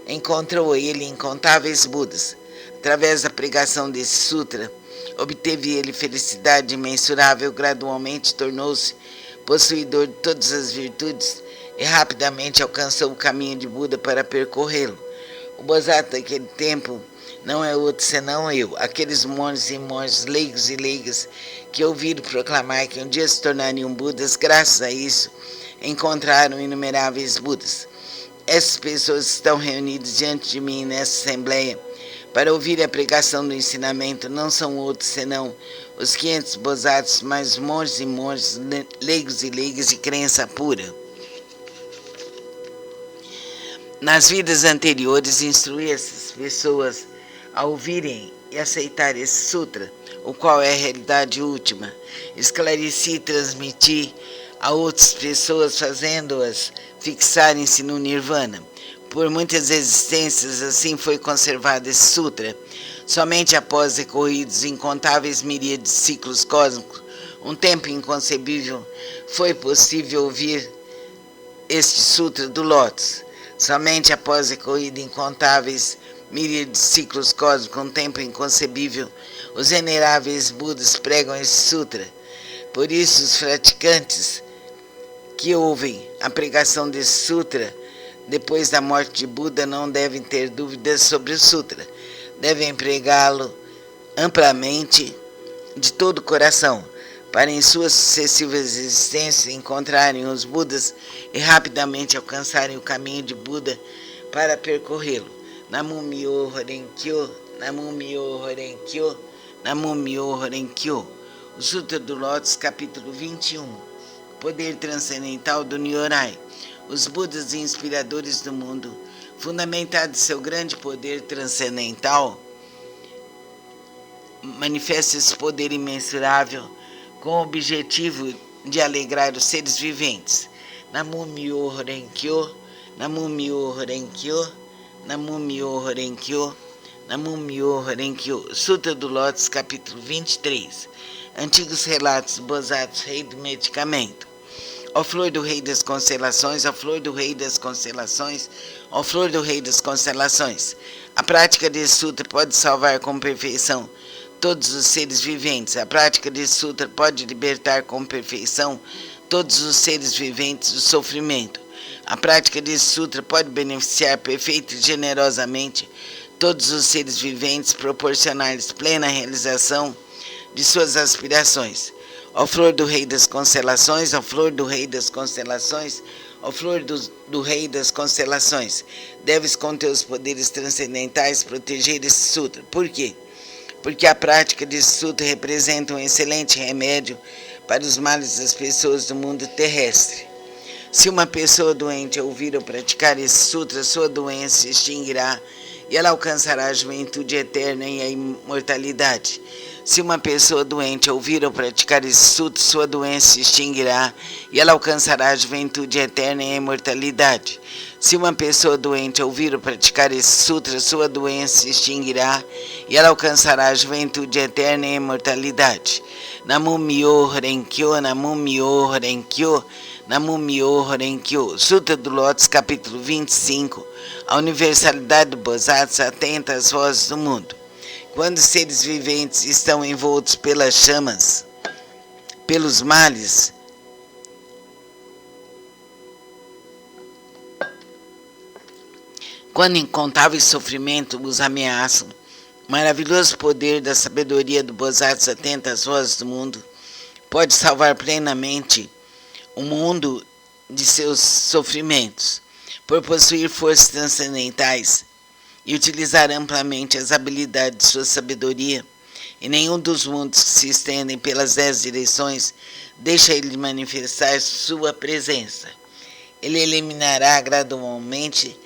encontrou ele incontáveis Budas. Através da pregação desse sutra, obteve ele felicidade imensurável, gradualmente tornou-se possuidor de todas as virtudes e rapidamente alcançou o caminho de Buda para percorrê-lo. O Bodhisattva daquele tempo não é outro senão eu, aqueles monges e monges, leigos e leigas, que ouviram proclamar que um dia se tornariam Budas. Graças a isso, encontraram inumeráveis Budas. Essas pessoas estão reunidas diante de mim nessa assembleia para ouvir a pregação do ensinamento. Não são outros senão os 500 Bodhisattvas, mais monges e monges, leigos e leigas de crença pura. Nas vidas anteriores, instruí essas pessoas a ouvirem e aceitar esse sutra, o qual é a realidade última. Esclareci e transmiti a outras pessoas, fazendo-as fixarem-se no Nirvana. Por muitas existências, assim foi conservado esse sutra. Somente após decorridos incontáveis miríades de ciclos cósmicos, um tempo inconcebível, foi possível ouvir este sutra do Lótus. Somente após decorrido incontáveis miríades de ciclos cósmicos, um tempo inconcebível, os veneráveis Budas pregam esse sutra. Por isso, os praticantes que ouvem a pregação desse sutra depois da morte de Buda não devem ter dúvidas sobre o sutra. Devem pregá-lo amplamente de todo o coração, para em suas sucessivas existências encontrarem os Budas e rapidamente alcançarem o caminho de Buda para percorrê-lo. Namu-myoho Renge-kyo, Namu-myoho Renge-kyo, Namu-myoho Renge-kyo. O Sutra do Lótus, capítulo 21. Poder transcendental do Nyorai. Os Budas inspiradores do mundo, fundamentados em seu grande poder transcendental, manifestam esse poder imensurável com o objetivo de alegrar os seres viventes. Namu-myoho Renge-kyo, Namu-myoho Renge-kyo, Namu-myoho Renge-kyo, Namu-myoho Renge-kyo. Sutra do Lótus, capítulo 23. Antigos relatos do Bodhisattva, rei do medicamento. Ó flor do rei das constelações, ó flor do rei das constelações, ó flor do rei das constelações. A prática desse sutra pode salvar com perfeição todos os seres viventes. A prática desse sutra pode libertar com perfeição todos os seres viventes do sofrimento. A prática desse sutra pode beneficiar perfeita e generosamente todos os seres viventes, proporcionar-lhes plena realização de suas aspirações. Ó flor do rei das constelações, ó flor do rei das constelações, ó flor do rei das constelações, deves com teus poderes transcendentais proteger esse sutra. Por quê? porque a prática desse sutra representa um excelente remédio para os males das pessoas do mundo terrestre. Se uma pessoa doente ouvir ou praticar esse sutra, sua doença se extinguirá e ela alcançará a juventude eterna e a imortalidade. Se uma pessoa doente ouvir ou praticar esse sutra, sua doença se extinguirá e ela alcançará a juventude eterna e a imortalidade. Se uma pessoa doente ouvir ou praticar esse sutra, sua doença se extinguirá e ela alcançará a juventude eterna e a imortalidade. Namo Myoho Renkyo, Namo Myoho Renkyo, Namo Myoho Renkyo. Sutra do Lótus, capítulo 25. A universalidade do Bodhisattva atenta às vozes do mundo. Quando os seres viventes estão envoltos pelas chamas, pelos males, quando incontáveis sofrimentos os ameaçam, o maravilhoso poder da sabedoria do Bodhisattva atenta às vozes do mundo pode salvar plenamente o mundo de seus sofrimentos, por possuir forças transcendentais e utilizar amplamente as habilidades de sua sabedoria, e nenhum dos mundos que se estendem pelas 10 direções deixa ele de manifestar sua presença. Ele eliminará gradualmente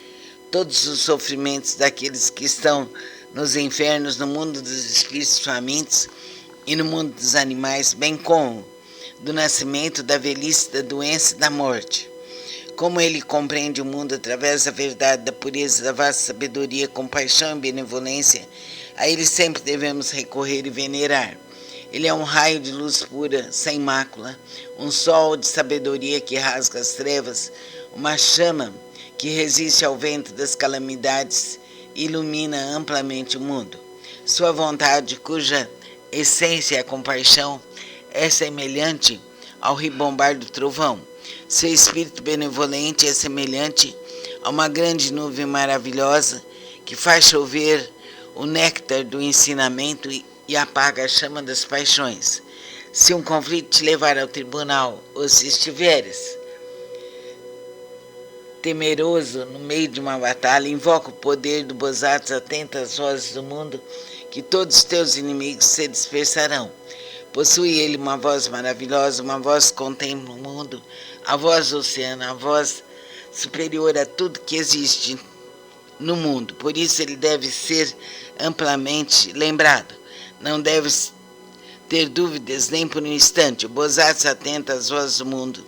todos os sofrimentos daqueles que estão nos infernos, no mundo dos espíritos famintos e no mundo dos animais, bem como do nascimento, da velhice, da doença e da morte. Como ele compreende o mundo através da verdade, da pureza, da vasta sabedoria, compaixão e benevolência, a ele sempre devemos recorrer e venerar. Ele é um raio de luz pura, sem mácula, um sol de sabedoria que rasga as trevas, uma chama que resiste ao vento das calamidades e ilumina amplamente o mundo. Sua vontade, cuja essência é a compaixão, é semelhante ao ribombar do trovão. Seu espírito benevolente é semelhante a uma grande nuvem maravilhosa que faz chover o néctar do ensinamento e apaga a chama das paixões. Se um conflito te levar ao tribunal, ou se estiveres temeroso no meio de uma batalha, invoca o poder do Bodhisattva, atenta às vozes do mundo, que todos os teus inimigos se dispersarão. Possui ele uma voz maravilhosa, uma voz que contempla o mundo, a voz do oceano, a voz superior a tudo que existe no mundo. Por isso ele deve ser amplamente lembrado. Não deves ter dúvidas nem por um instante. O Bodhisattva atenta às vozes do mundo.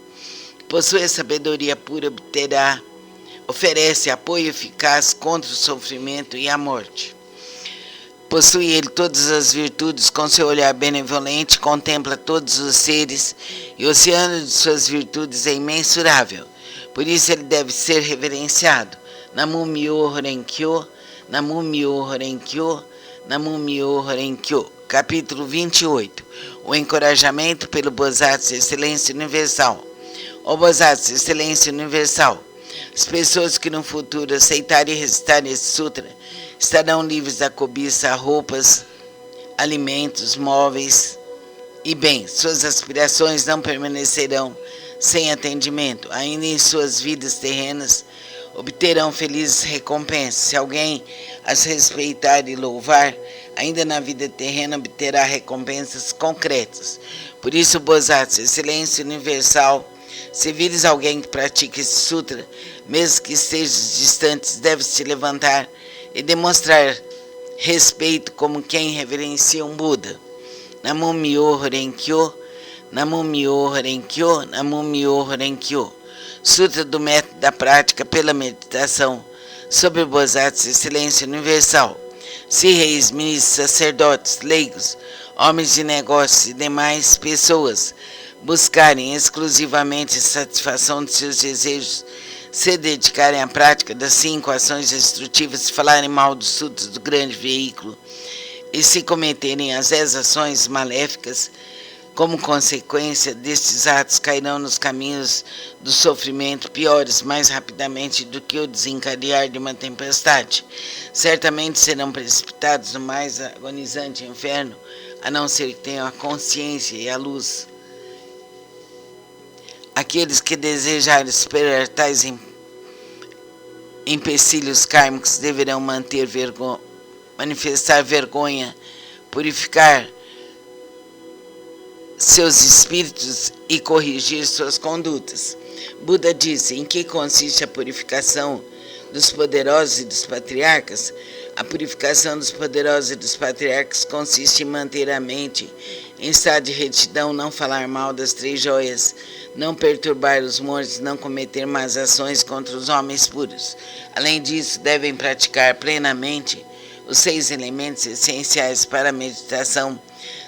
Possui a sabedoria pura, oferece apoio eficaz contra o sofrimento e a morte. Possui ele todas as virtudes, com seu olhar benevolente, contempla todos os seres, e o oceano de suas virtudes é imensurável. Por isso ele deve ser reverenciado. Namo Myoho Renkyo, Namo Myoho Renkyo, Namo Myoho Renkyo. Capítulo 28. O encorajamento pelo Bodhisattva, excelência universal. Ó Bodhisattva, excelência universal, as pessoas que no futuro aceitarem e recitarem esse sutra estarão livres da cobiça, roupas, alimentos, móveis e bens. Suas aspirações não permanecerão sem atendimento. Ainda em suas vidas terrenas obterão felizes recompensas. Se alguém as respeitar e louvar, ainda na vida terrena obterá recompensas concretas. Por isso, Bodhisattva, excelência universal, se vires alguém que pratica esse sutra, mesmo que estejas distantes, deves te levantar e demonstrar respeito como quem reverencia um Buda. Namo Myoho Renkyo, Namo Myoho Renkyo, Namo Myoho Renkyo. Sutra do método da prática pela meditação sobre o Bodhisattva, excelência universal. Se reis, ministros, sacerdotes, leigos, homens de negócios e demais pessoas buscarem exclusivamente a satisfação de seus desejos, se dedicarem à prática das 5 ações destrutivas, se falarem mal dos sutras do grande veículo e se cometerem as 10 ações maléficas, como consequência destes atos cairão nos caminhos do sofrimento piores mais rapidamente do que o desencadear de uma tempestade. Certamente serão precipitados no mais agonizante inferno, a não ser que tenham a consciência e a luz. Aqueles que desejarem superar tais empecilhos kármicos deverão manifestar vergonha purificar seus espíritos e corrigir suas condutas. Buda disse: em que consiste a purificação dos poderosos e dos patriarcas? A purificação dos poderosos e dos patriarcas consiste em manter a mente em estado de retidão, não falar mal das 3 joias, não perturbar os mortos, não cometer más ações contra os homens puros. Além disso, devem praticar plenamente os 6 elementos essenciais para a meditação,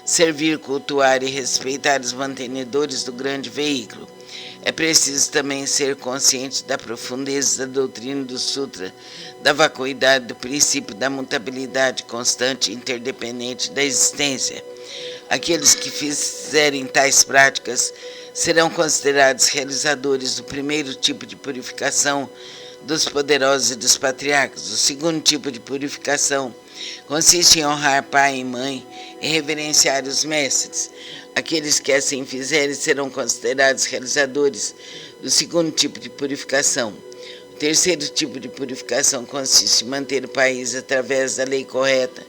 servir, cultuar e respeitar os mantenedores do grande veículo. É preciso também ser consciente da profundeza da doutrina do Sutra, da vacuidade do princípio da mutabilidade constante e interdependente da existência. Aqueles que fizerem tais práticas serão considerados realizadores do primeiro tipo de purificação dos poderosos e dos patriarcas. O segundo tipo de purificação consiste em honrar pai e mãe e reverenciar os mestres. Aqueles que assim fizerem serão considerados realizadores do segundo tipo de purificação. O terceiro tipo de purificação consiste em manter o país através da lei correta,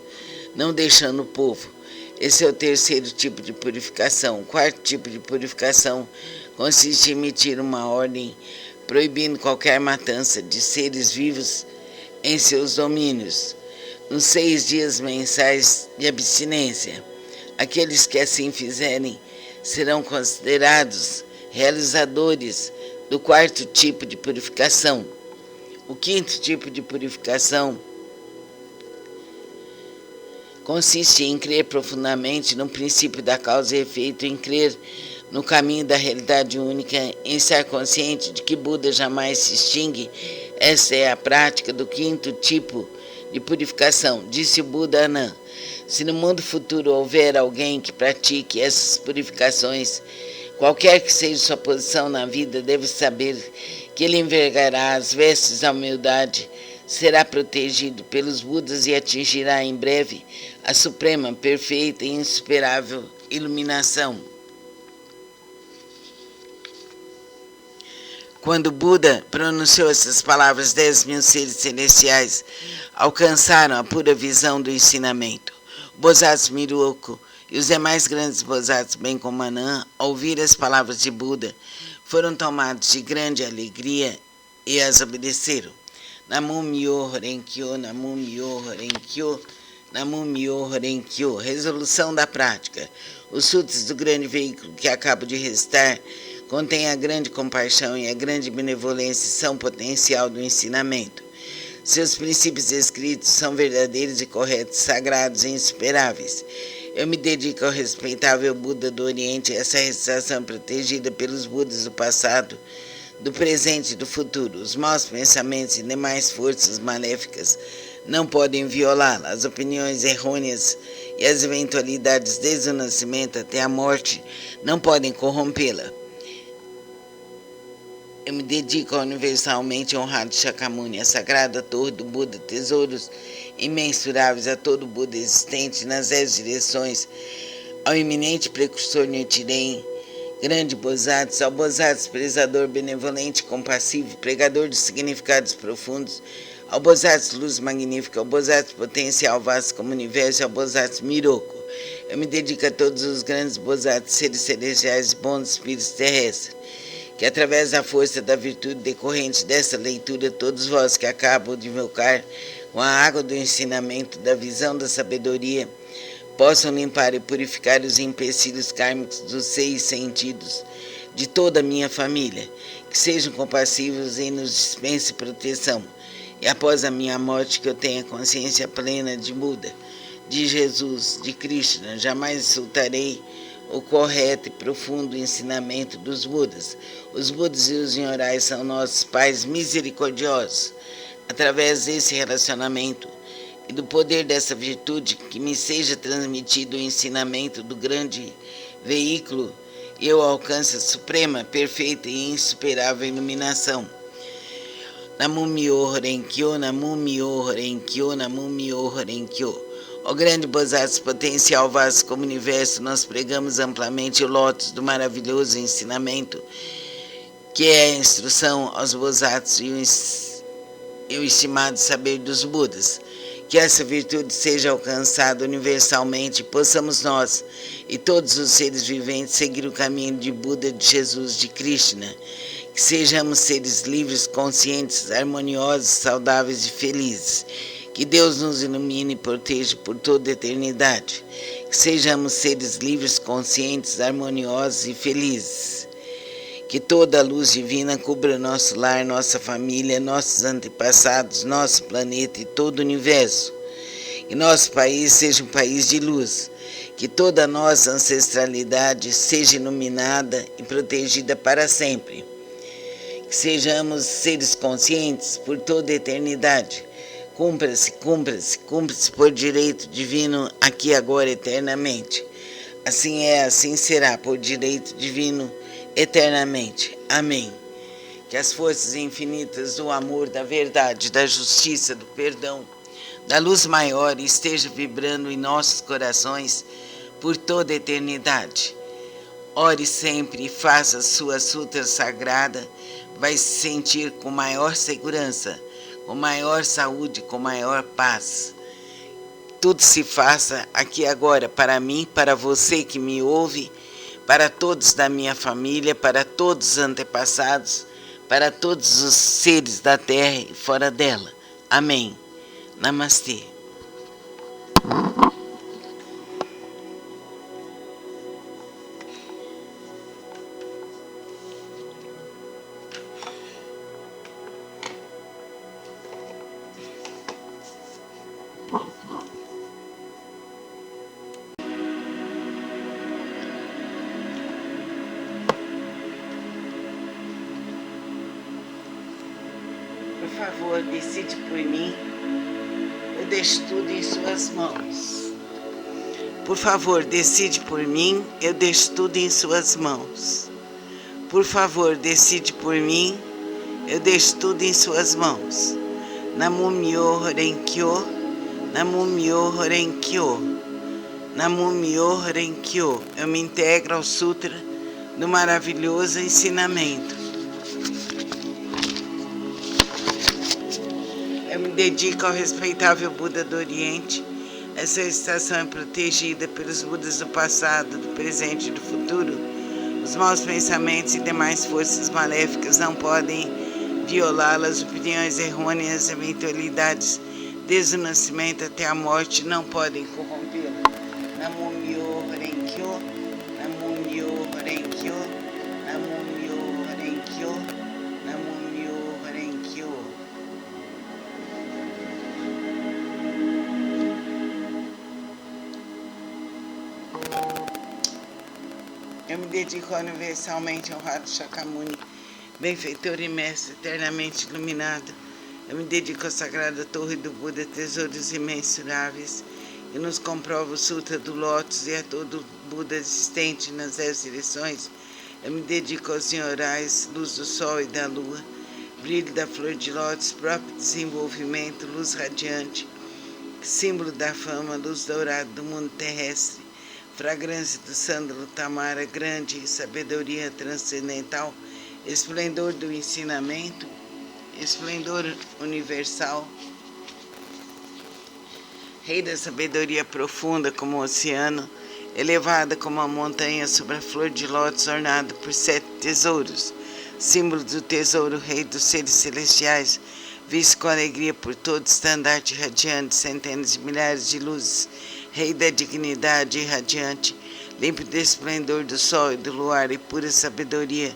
não deixando o povo. Esse é o terceiro tipo de purificação. O quarto tipo de purificação consiste em emitir uma ordem proibindo qualquer matança de seres vivos em seus domínios, nos 6 dias mensais de abstinência. Aqueles que assim fizerem serão considerados realizadores do quarto tipo de purificação. O quinto tipo de purificação consiste em crer profundamente no princípio da causa e efeito, em crer no caminho da realidade única, em estar consciente de que Buda jamais se extingue. Essa é a prática do quinto tipo de purificação. Disse o Buda a Anã: se no mundo futuro houver alguém que pratique essas purificações, qualquer que seja sua posição na vida, deve saber que ele envergará as vestes da humildade, será protegido pelos Budas e atingirá em breve a suprema, perfeita e insuperável iluminação. Quando Buda pronunciou essas palavras, 10.000 seres celestiais alcançaram a pura visão do ensinamento. O Bodhisattva Miruko e os demais grandes Bodhisattvas, bem como Anã, ao ouvir as palavras de Buda, foram tomados de grande alegria e as obedeceram. Namu Myoho Renkyo, Namu Myoho Renkyo, Namu Myoho Renkyo. Resolução da prática. Os sutras do grande veículo que acabo de recitar contêm a grande compaixão e a grande benevolência, são potencial do ensinamento. Seus princípios escritos são verdadeiros e corretos, sagrados e insuperáveis. Eu me dedico ao respeitável Buda do Oriente. Essa recitação é protegida pelos Budas do passado, do presente e do futuro. Os maus pensamentos e demais forças maléficas não podem violá-la. As opiniões errôneas e as eventualidades desde o nascimento até a morte não podem corrompê-la. Eu me dedico ao universalmente honrado Shakyamuni, a sagrada torre do Buda, tesouros imensuráveis a todo Buda existente nas 10 direções, ao iminente precursor Nichiren, grande Bodhisattva, ao Bodhisattva prezador, benevolente, compassivo, pregador de significados profundos, ao Bodhisattva luz magnífica, ao Bodhisattva potencial vasto como o universo, ao Bodhisattva Miroku. Eu me dedico a todos os grandes Bodhisattvas, seres celestiais e bons espíritos terrestres, que através da força da virtude decorrente dessa leitura, todos vós que acabam de invocar com a água do ensinamento, da visão da sabedoria, possam limpar e purificar os empecilhos kármicos dos 6 sentidos de toda a minha família, que sejam compassivos e nos dispense proteção. E após a minha morte, que eu tenha consciência plena de Buda, de Jesus, de Krishna, jamais insultarei o correto e profundo ensinamento dos Budas. Os Budas e os Nyorais são nossos pais misericordiosos. Através desse relacionamento e do poder dessa virtude, que me seja transmitido o ensinamento do grande veículo, eu alcanço a suprema, perfeita e insuperável iluminação. Namu Myoho Renkyo, Namu Myoho Renkyo, Namu Myoho Renkyo. Ó grande Bodhisattva potencial vasto como o universo, nós pregamos amplamente o lótus do maravilhoso ensinamento, que é a instrução aos Bodhisattvas e o estimado saber dos Budas, Que essa virtude seja alcançada universalmente e possamos nós e todos os seres viventes seguir o caminho de Buda, de Jesus, de Krishna. Que sejamos seres livres, conscientes, harmoniosos, saudáveis e felizes. Que Deus nos ilumine e proteja por toda a eternidade. Que sejamos seres livres, conscientes, harmoniosos e felizes. Que toda a luz divina cubra nosso lar, nossa família, nossos antepassados, nosso planeta e todo o universo. Que nosso país seja um país de luz. Que toda a nossa ancestralidade seja iluminada e protegida para sempre. Que sejamos seres conscientes por toda a eternidade. Cumpra-se, cumpra-se, cumpra-se por direito divino aqui, agora, eternamente. Assim é, assim será, por direito divino eternamente. Amém. Que as forças infinitas do amor, da verdade, da justiça, do perdão, da luz maior esteja vibrando em nossos corações por toda a eternidade. Ore sempre e faça sua sutra sagrada, vai se sentir com maior segurança, com maior saúde, com maior paz. Tudo se faça aqui agora para mim, para você que me ouve, para todos da minha família, para todos os antepassados, para todos os seres da terra e fora dela. Amém. Namastê. Por favor, decide por mim. Eu deixo tudo em suas mãos. Por favor, decide por mim. Eu deixo tudo em suas mãos. Por favor, decide por mim. Eu deixo tudo em suas mãos. Namu Myoho Renkyo. Namu Myoho Renkyo. Namu Myoho Renkyo. Eu me integro ao Sutra do maravilhoso ensinamento. Eu me dedico ao respeitável Buda do Oriente. Essa estação é protegida pelos Budas do passado, do presente e do futuro. Os maus pensamentos e demais forças maléficas não podem violá-las. Opiniões errôneas, eventualidades, desde o nascimento até a morte, não podem corrompê-la. Namu Myoho Renkyo, Namu Myoho Renkyo, Namu Myoho Renkyo, Namu Myoho Renkyo. Eu me dedico ao universalmente honrado Shakyamuni, benfeitor e mestre eternamente iluminado. Eu me dedico à sagrada torre do Buda, tesouros imensuráveis. Eu nos comprovo o Sutra do Lótus e a todo Buda existente nas 10 direções. Eu me dedico aos senhorais, luz do sol e da lua, brilho da flor de lótus, próprio desenvolvimento, luz radiante, símbolo da fama, luz dourada do mundo terrestre, fragrância do sândalo tamara, grande sabedoria transcendental, esplendor do ensinamento, esplendor universal, rei da sabedoria profunda como o oceano, elevada como a montanha sobre a flor de lótus, ornado por 7 tesouros, símbolo do tesouro, rei dos seres celestiais, visto com alegria por todo estandarte radiante, centenas de milhares de luzes, rei da dignidade irradiante, límpido esplendor do sol e do luar e pura sabedoria,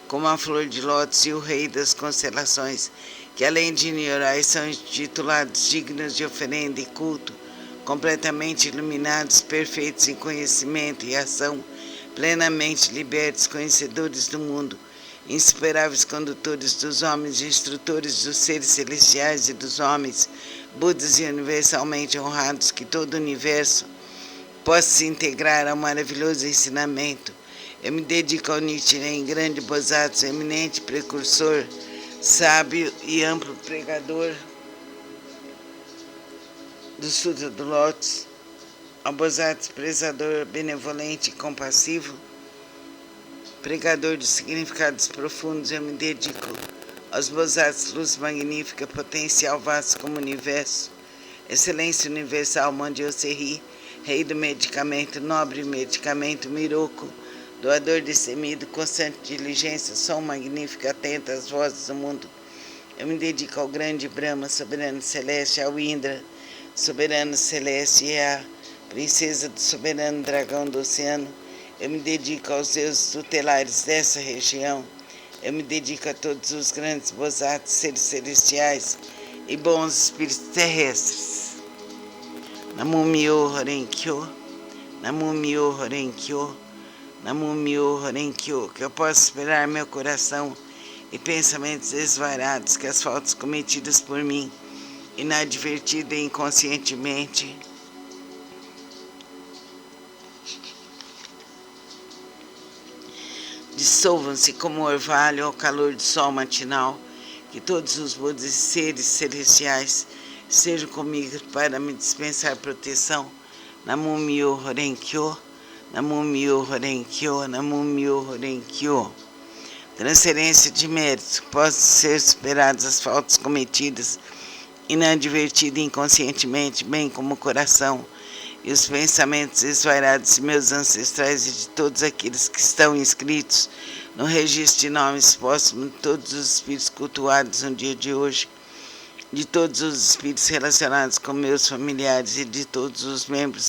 como a flor de lótus e o rei das constelações, que além de ignorais são intitulados dignos de oferenda e culto, completamente iluminados, perfeitos em conhecimento e ação, plenamente libertos, conhecedores do mundo, insuperáveis condutores dos homens, instrutores dos seres celestiais e dos homens, Budas e universalmente honrados, que todo o universo possa se integrar ao maravilhoso ensinamento. Eu me dedico ao Nichiren, grande Bodhisattva, eminente precursor, sábio e amplo pregador do Sutra do Lótus, ao Bodhisattva prezador, benevolente e compassivo, pregador de significados profundos. Eu me dedico aos Bodhisattvas, luz magnífica, potencial vasto como o universo, Excelência Universal Mondial Serri, Rei do Medicamento, Nobre Medicamento, Miroco, doador destemido, constante diligência, som magnífico, atento às vozes do mundo. Eu me dedico ao grande Brahma, soberano celeste, ao Indra, soberano celeste, e à princesa do soberano dragão do oceano. Eu me dedico aos deuses tutelares dessa região. Eu me dedico a todos os grandes bozatos, seres celestiais e bons espíritos terrestres. Namu Myo Horenkyo, Namu Myo Horenkyo, Namu Myo Horenkyo, que eu possa esperar meu coração e pensamentos desvarados, que as faltas cometidas por mim, inadvertida e inconscientemente, dissolvam-se como orvalho ao calor do sol matinal, que todos os bons seres celestiais sejam comigo para me dispensar proteção. Namu Myo Horenkyo, Namu Myo Horenkyo, Namu Myo Horenkyo. Transferência de méritos, possam ser superadas as faltas cometidas inadvertida e inconscientemente, bem como o coração e os pensamentos esvairados de meus ancestrais e de todos aqueles que estão inscritos no registro de nomes póstumos de todos os espíritos cultuados no dia de hoje, de todos os espíritos relacionados com meus familiares e de todos os membros